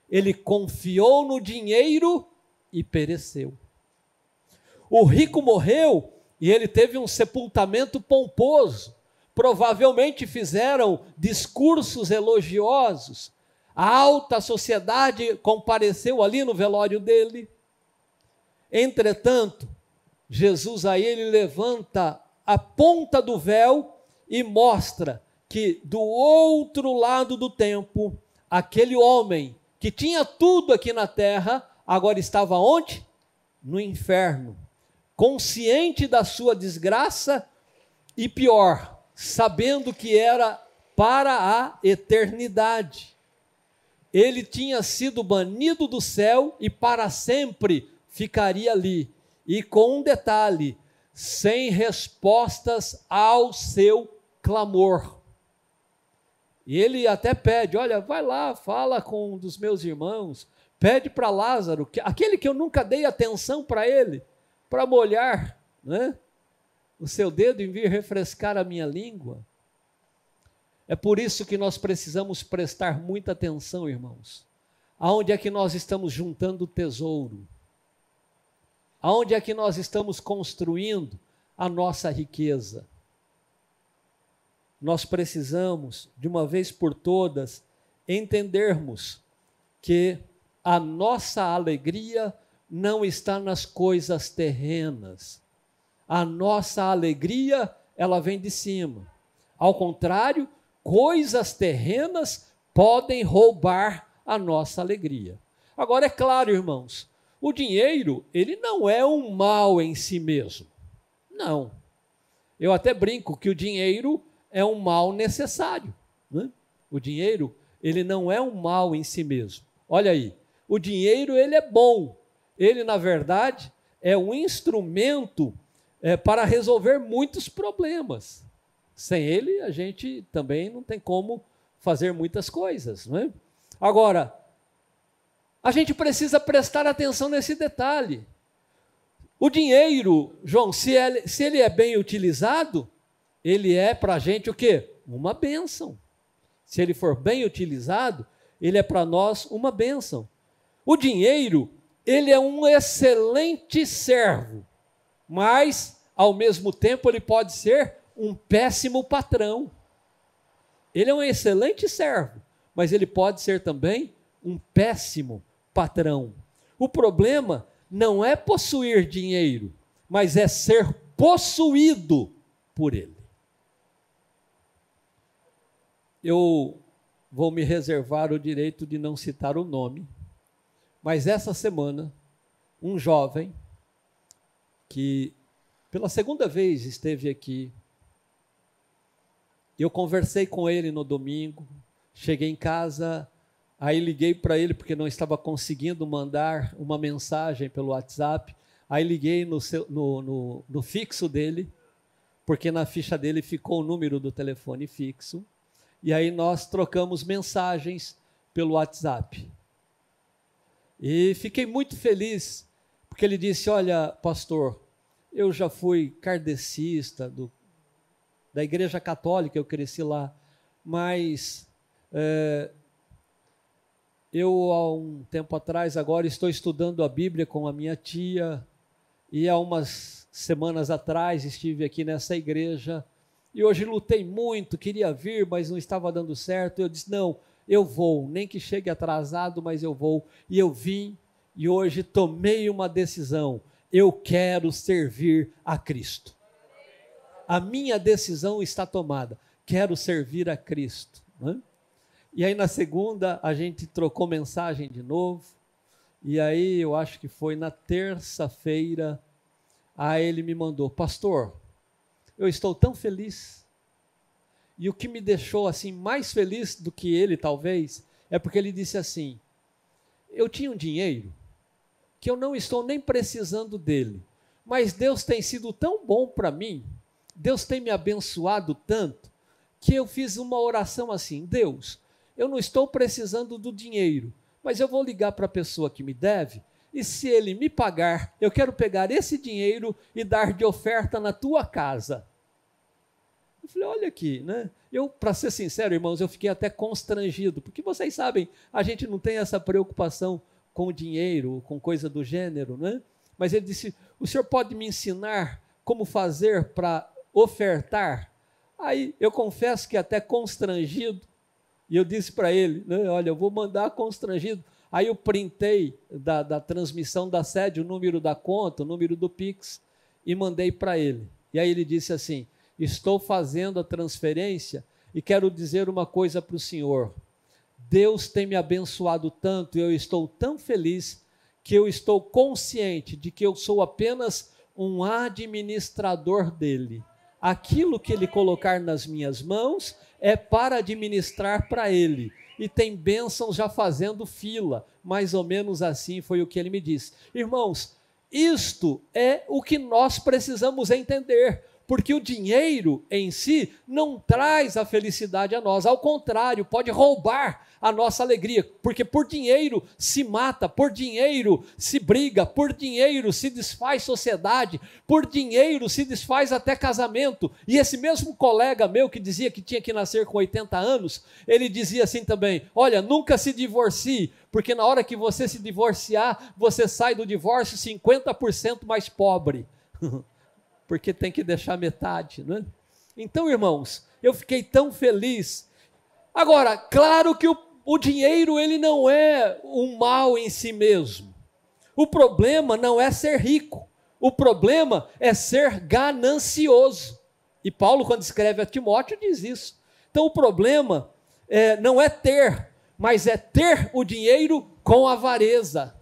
Ele confiou no dinheiro e pereceu. O rico morreu e ele teve um sepultamento pomposo, provavelmente fizeram discursos elogiosos. A alta sociedade compareceu ali no velório dele. Entretanto, Jesus aí ele levanta a ponta do véu e mostra que do outro lado do templo, aquele homem que tinha tudo aqui na terra, agora estava onde? No inferno, consciente da sua desgraça e pior, sabendo que era para a eternidade. Ele tinha sido banido do céu e para sempre ficaria ali. E com um detalhe, sem respostas ao seu clamor. E ele até pede, olha, vai lá, fala com um dos meus irmãos, pede para Lázaro, aquele que eu nunca dei atenção para ele, para molhar, né, o seu dedo e vir refrescar a minha língua. É por isso que nós precisamos prestar muita atenção, irmãos. Aonde é que nós estamos juntando tesouro? Aonde é que nós estamos construindo a nossa riqueza? Nós precisamos, de uma vez por todas, entendermos que a nossa alegria não está nas coisas terrenas. A nossa alegria, ela vem de cima. Ao contrário, coisas terrenas podem roubar a nossa alegria. Agora, é claro, irmãos, o dinheiro, ele não é um mal em si mesmo. Não. Eu até brinco que o dinheiro é um mal necessário, né? O dinheiro, ele não é um mal em si mesmo. Olha aí, o dinheiro, ele é bom. Ele, na verdade, é um instrumento para resolver muitos problemas. Sem ele, a gente também não tem como fazer muitas coisas, não é? Agora, a gente precisa prestar atenção nesse detalhe. O dinheiro, João, se ele é bem utilizado, ele é para a gente o quê? Uma bênção. Se ele for bem utilizado, ele é para nós uma bênção. O dinheiro, ele é um excelente servo, mas, ao mesmo tempo, ele pode ser um péssimo patrão. Ele é um excelente servo, mas ele pode ser também um péssimo patrão. O problema não é possuir dinheiro, mas é ser possuído por ele. Eu vou me reservar o direito de não citar o nome, mas essa semana, um jovem que pela segunda vez esteve aqui, eu conversei com ele no domingo, cheguei em casa, aí liguei para ele porque não estava conseguindo mandar uma mensagem pelo WhatsApp, aí liguei no fixo dele, porque na ficha dele ficou o número do telefone fixo, e aí nós trocamos mensagens pelo WhatsApp. E fiquei muito feliz, porque ele disse, olha, pastor, eu já fui kardecista da Igreja Católica, eu cresci lá, mas eu, há um tempo atrás, agora estou estudando a Bíblia com a minha tia, e há umas semanas atrás estive aqui nessa igreja, e hoje lutei muito, queria vir, mas não estava dando certo. Eu disse, não, eu vou, nem que chegue atrasado, mas eu vou. E eu vim, e hoje tomei uma decisão, eu quero servir a Cristo. A minha decisão está tomada, quero servir a Cristo, né? E aí na segunda a gente trocou mensagem de novo, e aí eu acho que foi na terça-feira, aí ele me mandou, pastor, eu estou tão feliz, e o que me deixou assim mais feliz do que ele talvez, é porque ele disse assim, eu tinha um dinheiro, que eu não estou nem precisando dele, mas Deus tem sido tão bom para mim, Deus tem me abençoado tanto, que eu fiz uma oração assim, Deus, eu não estou precisando do dinheiro, mas eu vou ligar para a pessoa que me deve, e se ele me pagar, eu quero pegar esse dinheiro e dar de oferta na tua casa. Eu falei, olha aqui, né? Eu, para ser sincero, irmãos, eu fiquei até constrangido, porque vocês sabem, a gente não tem essa preocupação com o dinheiro, com coisa do gênero, né? Mas ele disse, o senhor pode me ensinar como fazer para ofertar Aí eu confesso que até constrangido, e eu disse para ele, né, olha, eu vou mandar constrangido. Aí eu printei da transmissão da sede, o número da conta, o número do Pix, e mandei para ele. E aí ele disse assim, estou fazendo a transferência e quero dizer uma coisa para o senhor. Deus tem me abençoado tanto, e eu estou tão feliz que eu estou consciente de que eu sou apenas um administrador dele. Aquilo que ele colocar nas minhas mãos é para administrar para ele. E tem bênçãos já fazendo fila. Mais ou menos assim foi o que ele me disse. Irmãos, isto é o que nós precisamos entender. Porque o dinheiro em si não traz a felicidade a nós. Ao contrário, pode roubar a nossa alegria. Porque por dinheiro se mata, por dinheiro se briga, por dinheiro se desfaz sociedade, por dinheiro se desfaz até casamento. E esse mesmo colega meu que dizia que tinha que nascer com 80 anos, ele dizia assim também, olha, nunca se divorcie, porque na hora que você se divorciar, você sai do divórcio 50% mais pobre. Porque tem que deixar metade, né? Então, irmãos, eu fiquei tão feliz. Agora, claro que o dinheiro, ele não é um mal em si mesmo. O problema não é ser rico. O problema é ser ganancioso. E Paulo, quando escreve a Timóteo, diz isso. Então, o problema não é ter, mas é ter o dinheiro com avareza.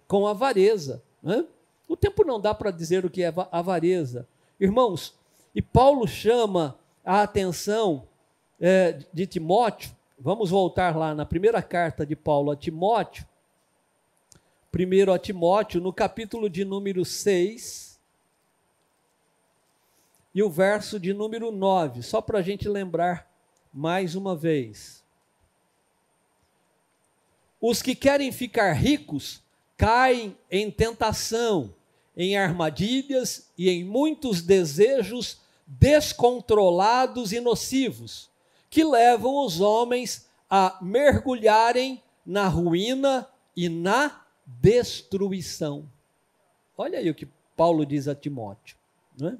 Com avareza, né? O tempo não dá para dizer o que é avareza. Irmãos, e Paulo chama a atenção de Timóteo, vamos voltar lá na primeira carta de Paulo a Timóteo, primeiro a Timóteo, no capítulo de número 6, e o verso de número 9, só para a gente lembrar mais uma vez. Os que querem ficar ricos caem em tentação, em armadilhas e em muitos desejos descontrolados e nocivos, que levam os homens a mergulharem na ruína e na destruição. Olha aí o que Paulo diz a Timóteo, não é?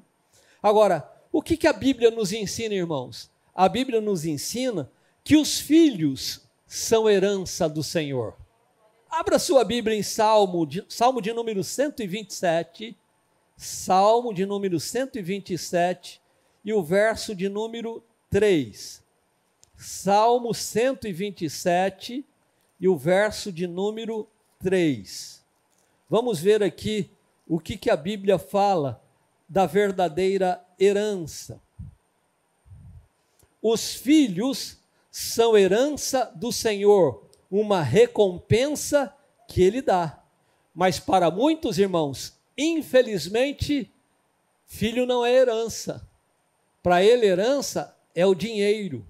Agora, o que a Bíblia nos ensina, irmãos? A Bíblia nos ensina que os filhos são herança do Senhor. Abra sua Bíblia em Salmo de número 127, Salmo de número 127 e o verso de número 3. Salmo 127 e o verso de número 3. Vamos ver aqui o que a Bíblia fala da verdadeira herança. Os filhos são herança do Senhor, uma recompensa que Ele dá. Mas para muitos irmãos, infelizmente, filho não é herança. Para ele, herança é o dinheiro.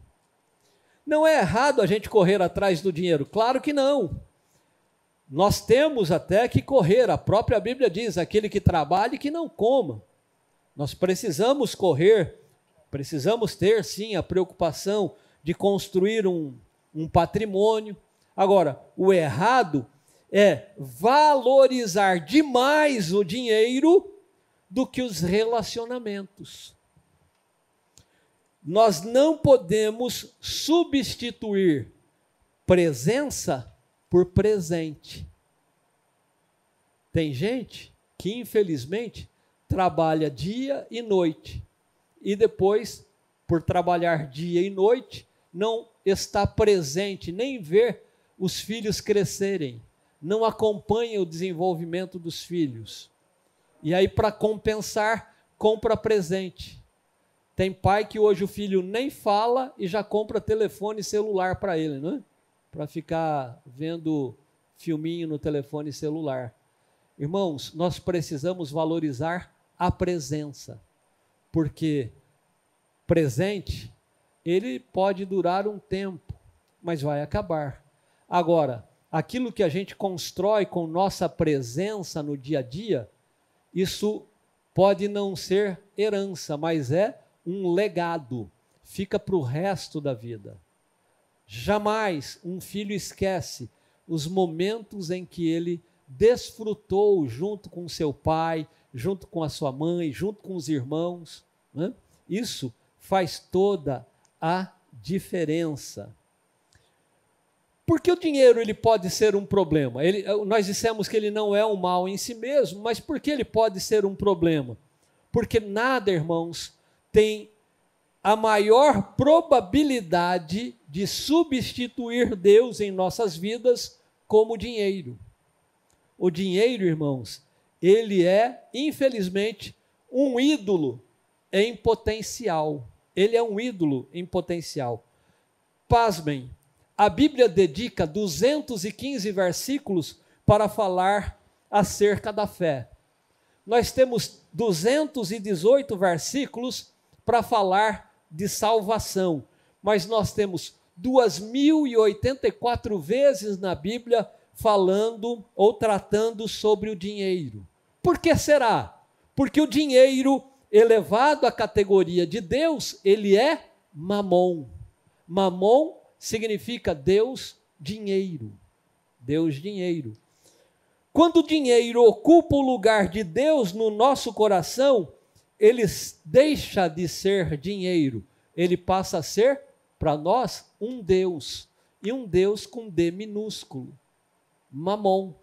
Não é errado a gente correr atrás do dinheiro, claro que não. Nós temos até que correr, a própria Bíblia diz, aquele que trabalhe que não coma. Nós precisamos correr, precisamos ter sim a preocupação de construir um patrimônio. Agora, o errado é valorizar demais o dinheiro do que os relacionamentos. Nós não podemos substituir presença por presente. Tem gente que, infelizmente, trabalha dia e noite, e depois, por trabalhar dia e noite, não está presente, nem vê os filhos crescerem, não acompanha o desenvolvimento dos filhos. E aí, para compensar, compra presente. Tem pai que hoje o filho nem fala e já compra telefone celular para ele, não é? Para ficar vendo filminho no telefone celular. Irmãos, nós precisamos valorizar a presença, porque presente, ele pode durar um tempo, mas vai acabar. Agora, aquilo que a gente constrói com nossa presença no dia a dia, isso pode não ser herança, mas é um legado, fica para o resto da vida. Jamais um filho esquece os momentos em que ele desfrutou junto com seu pai, junto com a sua mãe, junto com os irmãos, né? Isso faz toda a diferença. Porque o dinheiro ele pode ser um problema. Nós dissemos que ele não é um mal em si mesmo, mas por que ele pode ser um problema? Porque nada, irmãos, tem a maior probabilidade de substituir Deus em nossas vidas como o dinheiro. O dinheiro, irmãos, ele é, infelizmente, um ídolo em potencial. Ele é um ídolo em potencial. Pasmem, a Bíblia dedica 215 versículos para falar acerca da fé. Nós temos 218 versículos para falar de salvação, mas nós temos 2.084 vezes na Bíblia falando ou tratando sobre o dinheiro. Por que será? Porque o dinheiro, elevado à categoria de Deus, ele é mamon. Mamon significa Deus dinheiro. Deus dinheiro. Quando o dinheiro ocupa o lugar de Deus no nosso coração, ele deixa de ser dinheiro. Ele passa a ser, para nós, um Deus. E um Deus com D minúsculo. Mamon.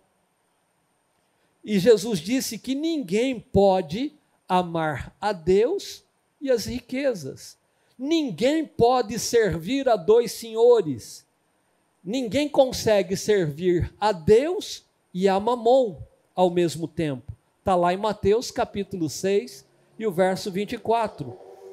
E Jesus disse que ninguém pode amar a Deus e as riquezas. Ninguém pode servir a dois senhores. Ninguém consegue servir a Deus e a Mamon ao mesmo tempo. Está lá em Mateus capítulo 6 e o verso 24.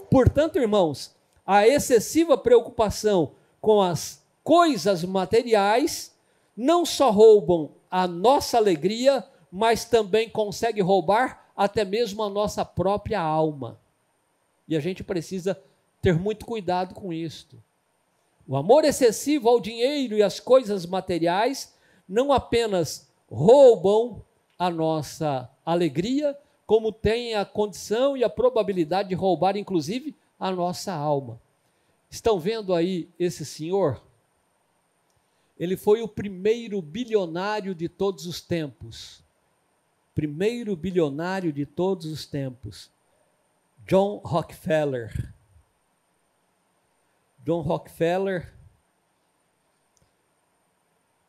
Portanto, irmãos, a excessiva preocupação com as coisas materiais não só roubam a nossa alegria, mas também consegue roubar até mesmo a nossa própria alma. E a gente precisa ter muito cuidado com isto. O amor excessivo ao dinheiro e às coisas materiais não apenas roubam a nossa alegria, como tem a condição e a probabilidade de roubar, inclusive, a nossa alma. Estão vendo aí esse senhor? Ele foi o primeiro bilionário de todos os tempos. Primeiro bilionário de todos os tempos. John Rockefeller. John Rockefeller,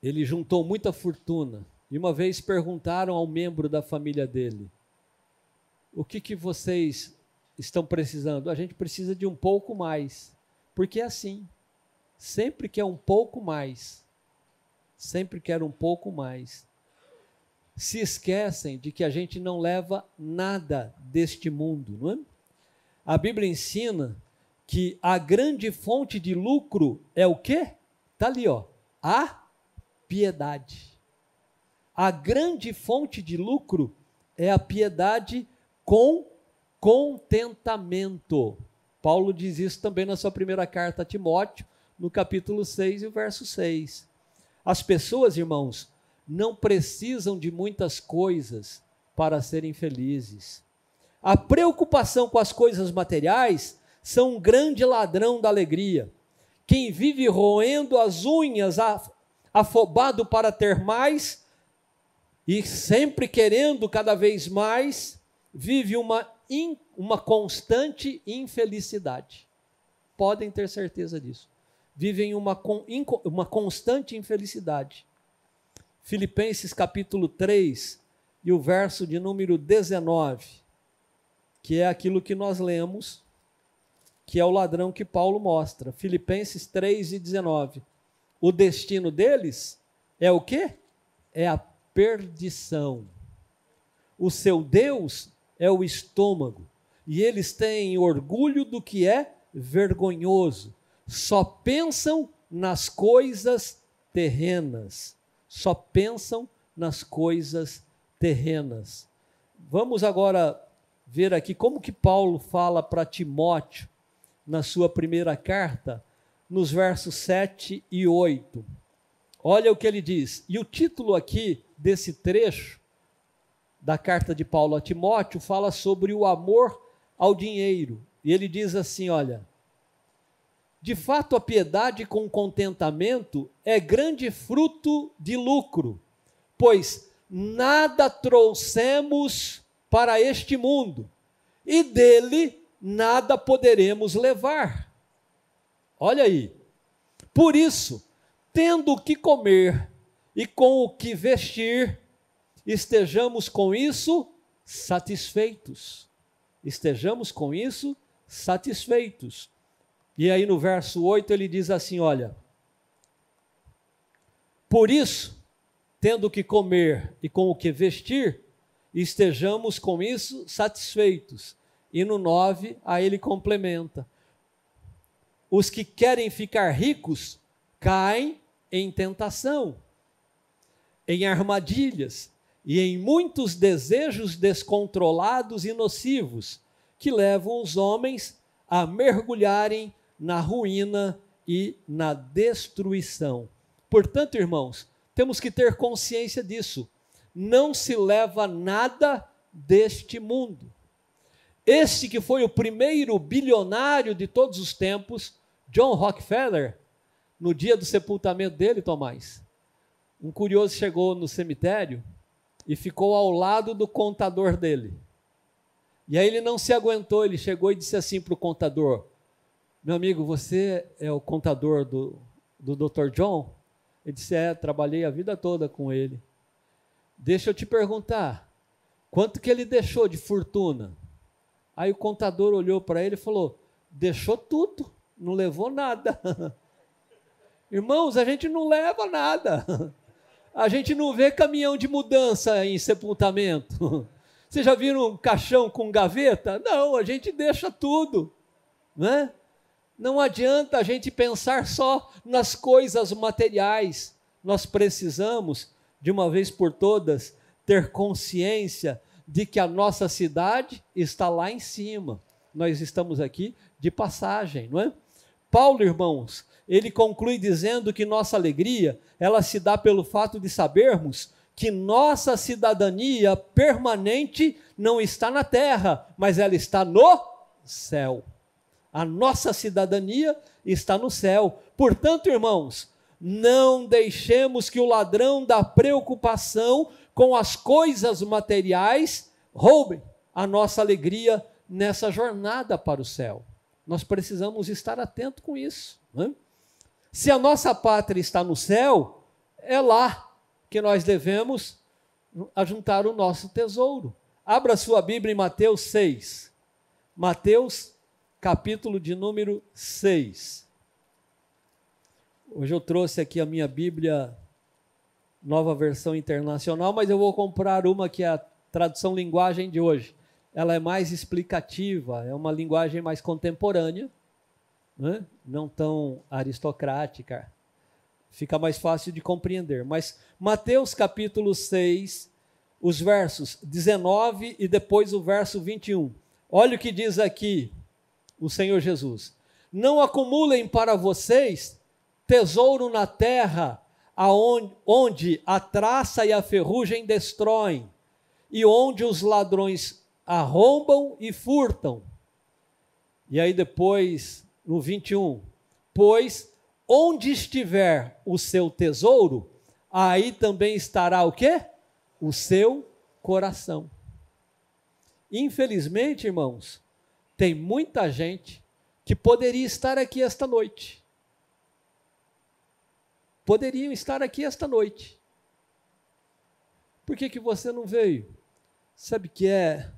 ele juntou muita fortuna. E uma vez perguntaram ao membro da família dele: o que vocês estão precisando? A gente precisa de um pouco mais. Porque é assim. Sempre quer um pouco mais. Sempre quer um pouco mais. Se esquecem de que a gente não leva nada deste mundo, não é? A Bíblia ensina que a grande fonte de lucro é o quê? Está ali, ó, a piedade. A grande fonte de lucro é a piedade com contentamento. Paulo diz isso também na sua primeira carta a Timóteo, no capítulo 6 e o verso 6. As pessoas, irmãos, não precisam de muitas coisas para serem felizes. A preocupação com as coisas materiais são um grande ladrão da alegria. Quem vive roendo as unhas, afobado para ter mais e sempre querendo cada vez mais, vive uma constante infelicidade. Podem ter certeza disso. Vivem uma constante infelicidade. Filipenses capítulo 3 e o verso de número 19, que é aquilo que nós lemos, que é o ladrão que Paulo mostra. Filipenses 3 e 19. O destino deles é o quê? É a perdição. O seu Deus é o estômago. E eles têm orgulho do que é vergonhoso. Só pensam nas coisas terrenas. Só pensam nas coisas terrenas. Vamos agora ver aqui como que Paulo fala para Timóteo na sua primeira carta, nos versos 7 e 8. Olha o que ele diz. E o título aqui desse trecho da carta de Paulo a Timóteo fala sobre o amor ao dinheiro. E ele diz assim, olha: de fato a piedade com contentamento é grande fruto de lucro, pois nada trouxemos para este mundo, e dele nada poderemos levar. Olha aí. Por isso, tendo o que comer e com o que vestir, estejamos com isso satisfeitos. Estejamos com isso satisfeitos. E aí no verso 8 ele diz assim, olha, por isso, tendo o que comer e com o que vestir, estejamos com isso satisfeitos. E no 9, aí ele complementa, os que querem ficar ricos caem em tentação, em armadilhas e em muitos desejos descontrolados e nocivos que levam os homens a mergulharem na ruína e na destruição. Portanto, irmãos, temos que ter consciência disso. Não se leva nada deste mundo. Este que foi o primeiro bilionário de todos os tempos, John Rockefeller, no dia do sepultamento dele, Tomás, um curioso chegou no cemitério e ficou ao lado do contador dele. E aí ele não se aguentou, ele chegou e disse assim para o contador, meu amigo, você é o contador do Dr. John? Ele disse, trabalhei a vida toda com ele. Deixa eu te perguntar, quanto que ele deixou de fortuna? Aí o contador olhou para ele e falou, deixou tudo, não levou nada. Irmãos, a gente não leva nada. A gente não vê caminhão de mudança em sepultamento. Vocês já viram um caixão com gaveta? Não, a gente deixa tudo, né? Não adianta a gente pensar só nas coisas materiais. Nós precisamos, de uma vez por todas, ter consciência de que a nossa cidade está lá em cima. Nós estamos aqui de passagem, não é? Paulo, irmãos, ele conclui dizendo que nossa alegria, ela se dá pelo fato de sabermos que nossa cidadania permanente não está na terra, mas ela está no céu. A nossa cidadania está no céu. Portanto, irmãos, não deixemos que o ladrão da preocupação com as coisas materiais roubem a nossa alegria nessa jornada para o céu. Nós precisamos estar atentos com isso, né? Se a nossa pátria está no céu, é lá que nós devemos ajuntar o nosso tesouro. Abra sua Bíblia em Mateus 6. Mateus, capítulo de número 6. Hoje eu trouxe aqui a minha Bíblia, nova versão internacional, mas eu vou comprar uma que é a tradução linguagem de hoje. Ela é mais explicativa, é uma linguagem mais contemporânea, né? Não tão aristocrática, fica mais fácil de compreender. Mas Mateus capítulo 6, os versos 19 e depois o verso 21. Olha o que diz aqui o Senhor Jesus. Não acumulem para vocês tesouro na terra, onde a traça e a ferrugem destroem, e onde os ladrões arrombam e furtam. E aí depois, no 21, pois onde estiver o seu tesouro, aí também estará o quê? O seu coração. Infelizmente, irmãos, tem muita gente que poderia estar aqui esta noite. Poderiam estar aqui esta noite. Por que você não veio? Sabe o que é?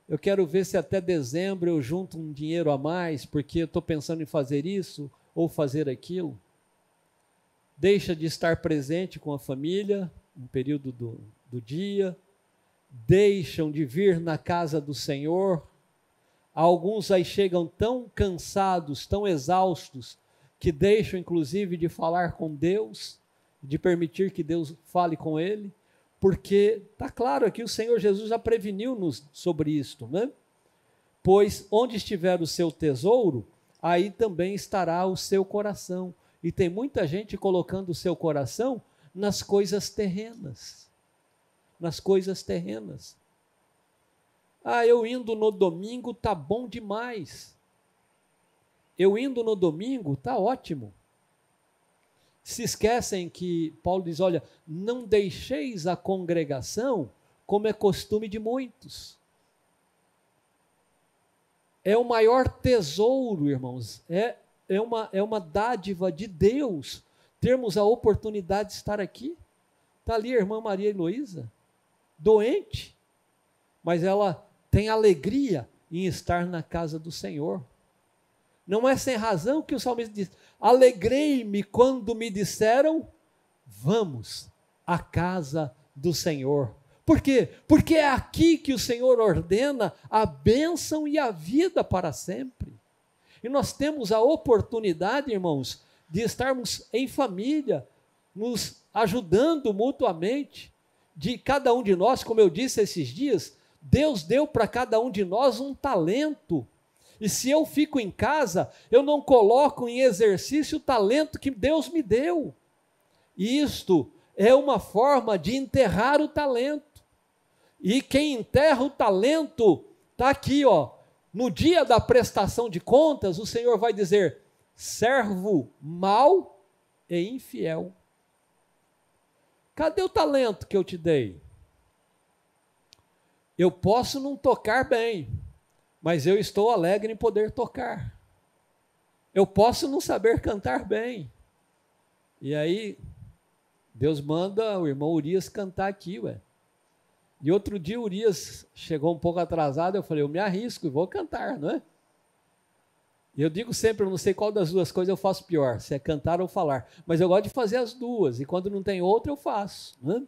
Eu quero ver se até dezembro eu junto um dinheiro a mais, porque eu estou pensando em fazer isso ou fazer aquilo. Deixa de estar presente com a família, um período do dia. Deixam de vir na casa do Senhor. Alguns aí chegam tão cansados, tão exaustos, que deixam inclusive de falar com Deus, de permitir que Deus fale com ele. Porque está claro aqui, o Senhor Jesus já preveniu-nos sobre isto, né? Pois onde estiver o seu tesouro, aí também estará o seu coração. E tem muita gente colocando o seu coração nas coisas terrenas. Nas coisas terrenas. Eu indo no domingo tá bom demais. Eu indo no domingo tá ótimo. Se esquecem que Paulo diz, olha, não deixeis a congregação como é costume de muitos. é o maior tesouro, irmãos, é uma dádiva de Deus termos a oportunidade de estar aqui. Está ali a irmã Maria Heloísa, doente, mas ela tem alegria em estar na casa do Senhor. Não é sem razão que o salmista diz: alegrei-me quando me disseram, vamos à casa do Senhor. Por quê? Porque é aqui que o Senhor ordena a bênção e a vida para sempre. E nós temos a oportunidade, irmãos, de estarmos em família, nos ajudando mutuamente, de cada um de nós, como eu disse esses dias, Deus deu para cada um de nós um talento. E se eu fico em casa, eu não coloco em exercício o talento que Deus me deu. E isto é uma forma de enterrar o talento. E quem enterra o talento, está aqui, ó. No dia da prestação de contas, o Senhor vai dizer: servo mau e infiel. Cadê o talento que eu te dei? Eu posso não tocar bem, mas eu estou alegre em poder tocar. Eu posso não saber cantar bem. E aí, Deus manda o irmão Urias cantar aqui, ué. E outro dia o Urias chegou um pouco atrasado, eu falei: eu me arrisco e vou cantar, não é? E eu digo sempre, eu não sei qual das duas coisas eu faço pior, se é cantar ou falar, mas eu gosto de fazer as duas, e quando não tem outra eu faço, não é?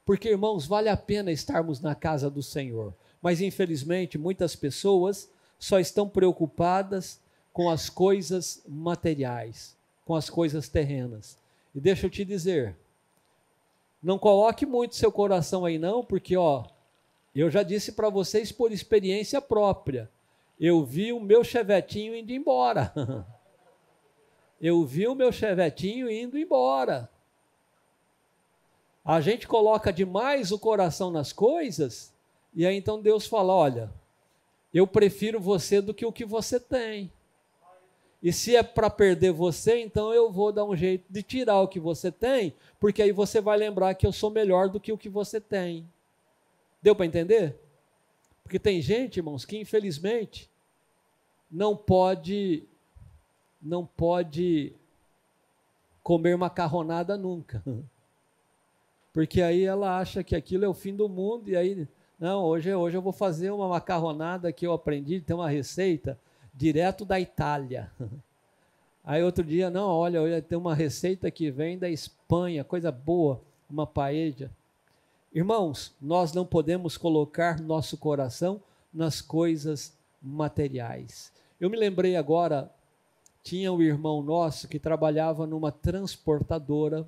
Porque, irmãos, vale a pena estarmos na casa do Senhor, mas infelizmente muitas pessoas só estão preocupadas com as coisas materiais, com as coisas terrenas. E deixa eu te dizer, não coloque muito seu coração aí não, porque eu já disse para vocês por experiência própria, eu vi o meu chevetinho indo embora. Eu vi o meu chevetinho indo embora. A gente coloca demais o coração nas coisas, e aí então Deus fala: olha, eu prefiro você do que o que você tem. E se é para perder você, então eu vou dar um jeito de tirar o que você tem, porque aí você vai lembrar que eu sou melhor do que o que você tem. Deu para entender? Porque tem gente, irmãos, que infelizmente não pode comer macarronada nunca. Porque aí ela acha que aquilo é o fim do mundo, e aí, não, hoje eu vou fazer uma macarronada que eu aprendi, tem uma receita direto da Itália. Aí outro dia, não, olha, tem uma receita que vem da Espanha, coisa boa, uma paella. Irmãos, nós não podemos colocar nosso coração nas coisas materiais. Eu me lembrei agora, tinha um irmão nosso que trabalhava numa transportadora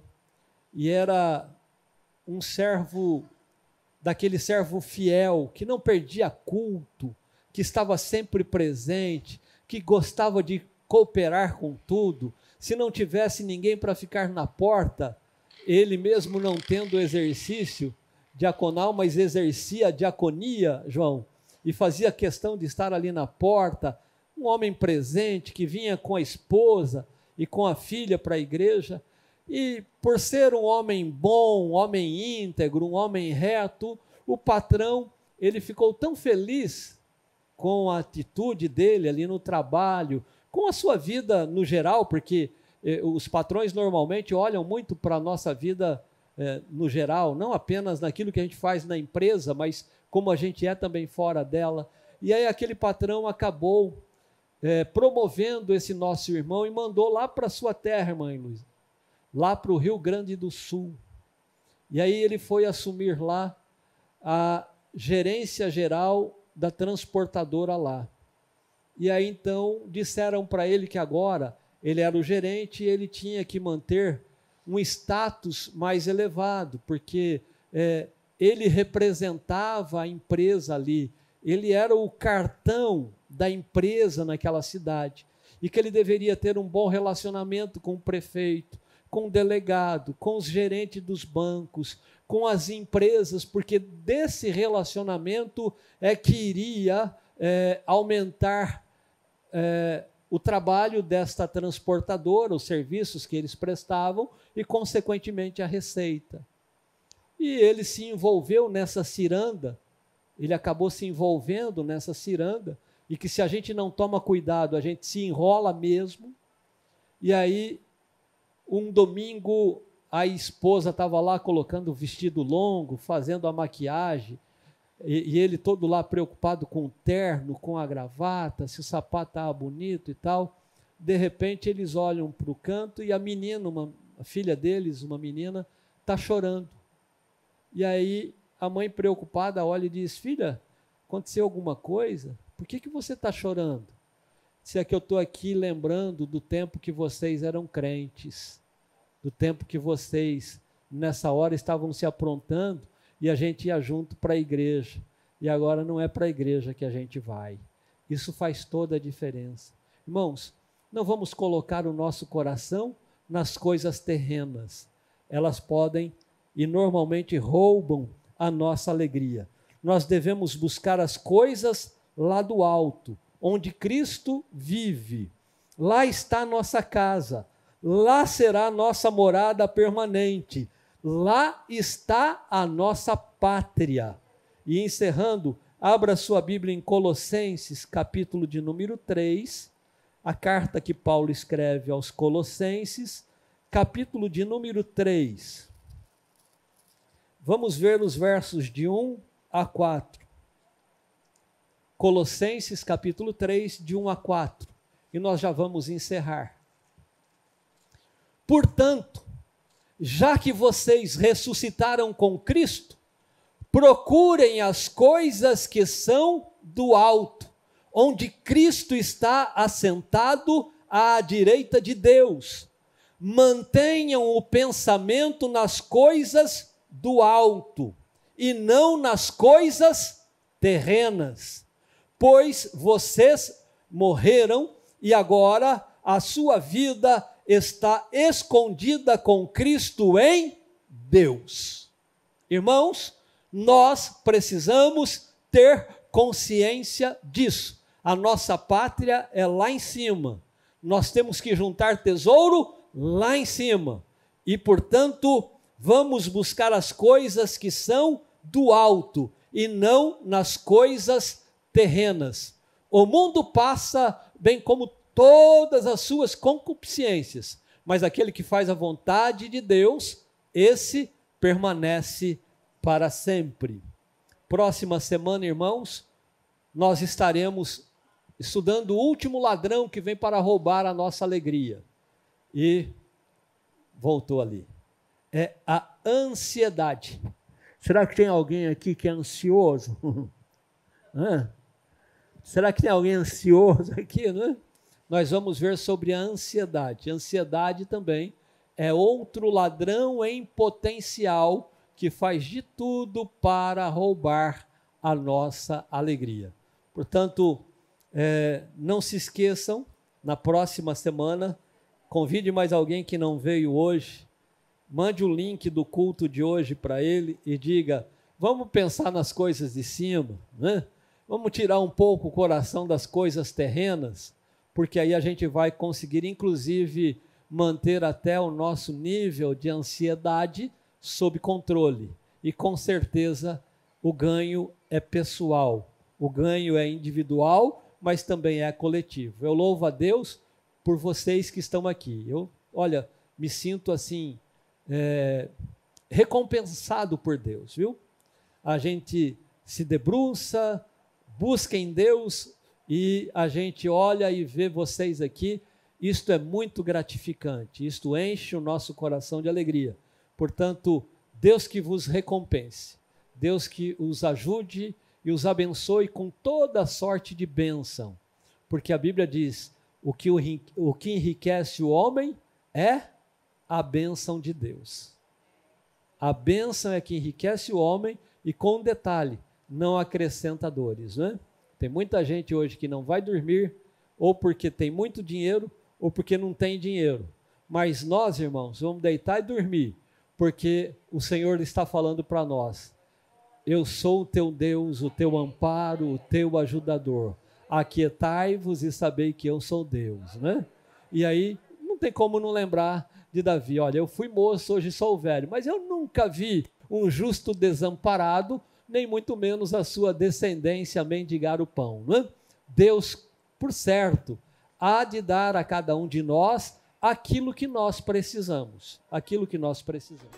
e era um servo, daquele servo fiel, que não perdia culto, que estava sempre presente, que gostava de cooperar com tudo. Se não tivesse ninguém para ficar na porta, ele mesmo não tendo exercício diaconal, mas exercia a diaconia, João, e fazia questão de estar ali na porta, um homem presente que vinha com a esposa e com a filha para a igreja, e por ser um homem bom, um homem íntegro, um homem reto, o patrão, ele ficou tão feliz com a atitude dele ali no trabalho, com a sua vida no geral, porque os patrões normalmente olham muito para a nossa vida no geral, não apenas naquilo que a gente faz na empresa, mas como a gente é também fora dela. E aí aquele patrão acabou promovendo esse nosso irmão e mandou lá para a sua terra, irmã Luísa, lá para o Rio Grande do Sul. E aí ele foi assumir lá a gerência geral da transportadora lá. E aí então disseram para ele que agora ele era o gerente e ele tinha que manter um status mais elevado, porque ele representava a empresa ali, ele era o cartão da empresa naquela cidade, e que ele deveria ter um bom relacionamento com o prefeito, com o delegado, com os gerentes dos bancos, com as empresas, porque desse relacionamento é que iria aumentar o trabalho desta transportadora, os serviços que eles prestavam e, consequentemente, a receita. E ele se envolveu nessa ciranda, ele acabou se envolvendo nessa ciranda, e que se a gente não toma cuidado, a gente se enrola mesmo. E aí, um domingo, a esposa estava lá colocando o vestido longo, fazendo a maquiagem, e ele todo lá preocupado com o terno, com a gravata, se o sapato estava bonito e tal. De repente, eles olham para o canto e a menina, a filha deles, uma menina, está chorando. E aí, a mãe preocupada olha e diz: filha, aconteceu alguma coisa? Por que você está chorando? Se é que eu estou aqui lembrando do tempo que vocês eram crentes, do tempo que vocês, nessa hora, estavam se aprontando e a gente ia junto para a igreja. E agora não é para a igreja que a gente vai. Isso faz toda a diferença. Irmãos, não vamos colocar o nosso coração nas coisas terrenas. Elas podem e normalmente roubam a nossa alegria. Nós devemos buscar as coisas lá do alto, onde Cristo vive. Lá está a nossa casa, lá será a nossa morada permanente, lá está a nossa pátria. E encerrando, abra sua Bíblia em Colossenses, capítulo de número 3, a carta que Paulo escreve aos Colossenses, capítulo de número 3. Vamos ver os versos de 1 a 4. Colossenses capítulo 3, de 1 a 4, e nós já vamos encerrar. Portanto, já que vocês ressuscitaram com Cristo, procurem as coisas que são do alto, onde Cristo está assentado à direita de Deus. Mantenham o pensamento nas coisas do alto, e não nas coisas terrenas. Pois vocês morreram e agora a sua vida está escondida com Cristo em Deus. Irmãos, nós precisamos ter consciência disso. A nossa pátria é lá em cima. Nós temos que juntar tesouro lá em cima. E, portanto, vamos buscar as coisas que são do alto e não nas coisas terrenas. O mundo passa, bem como todas as suas concupiscências, mas aquele que faz a vontade de Deus, esse permanece para sempre. Próxima semana, irmãos, nós estaremos estudando o último ladrão que vem para roubar a nossa alegria. E voltou ali. É a ansiedade. Será que tem alguém aqui que é ansioso? Será que tem alguém ansioso aqui, né? Nós vamos ver sobre a ansiedade. A ansiedade também é outro ladrão em potencial que faz de tudo para roubar a nossa alegria. Portanto, não se esqueçam, na próxima semana, convide mais alguém que não veio hoje, mande o link do culto de hoje para ele e diga: vamos pensar nas coisas de cima, né? Vamos tirar um pouco o coração das coisas terrenas, porque aí a gente vai conseguir, inclusive, manter até o nosso nível de ansiedade sob controle. E com certeza o ganho é pessoal, o ganho é individual, mas também é coletivo. Eu louvo a Deus por vocês que estão aqui. Eu, me sinto assim, recompensado por Deus, viu? A gente se debruça, busca em Deus e a gente olha e vê vocês aqui. Isto é muito gratificante, isto enche o nosso coração de alegria. Portanto, Deus que vos recompense, Deus que os ajude e os abençoe com toda sorte de bênção, porque a Bíblia diz: o que enriquece o homem é a bênção de Deus. A bênção é que enriquece o homem e, com um detalhe, não acrescenta dores, né? Tem muita gente hoje que não vai dormir, ou porque tem muito dinheiro, ou porque não tem dinheiro. Mas nós, irmãos, vamos deitar e dormir, porque o Senhor está falando para nós: eu sou o teu Deus, o teu amparo, o teu ajudador. Aquietai-vos e sabei que eu sou Deus, né? E aí, não tem como não lembrar de Davi. Olha, eu fui moço, hoje sou velho, mas eu nunca vi um justo desamparado, nem muito menos a sua descendência mendigar o pão, né? Deus, por certo, há de dar a cada um de nós aquilo que nós precisamos. Aquilo que nós precisamos.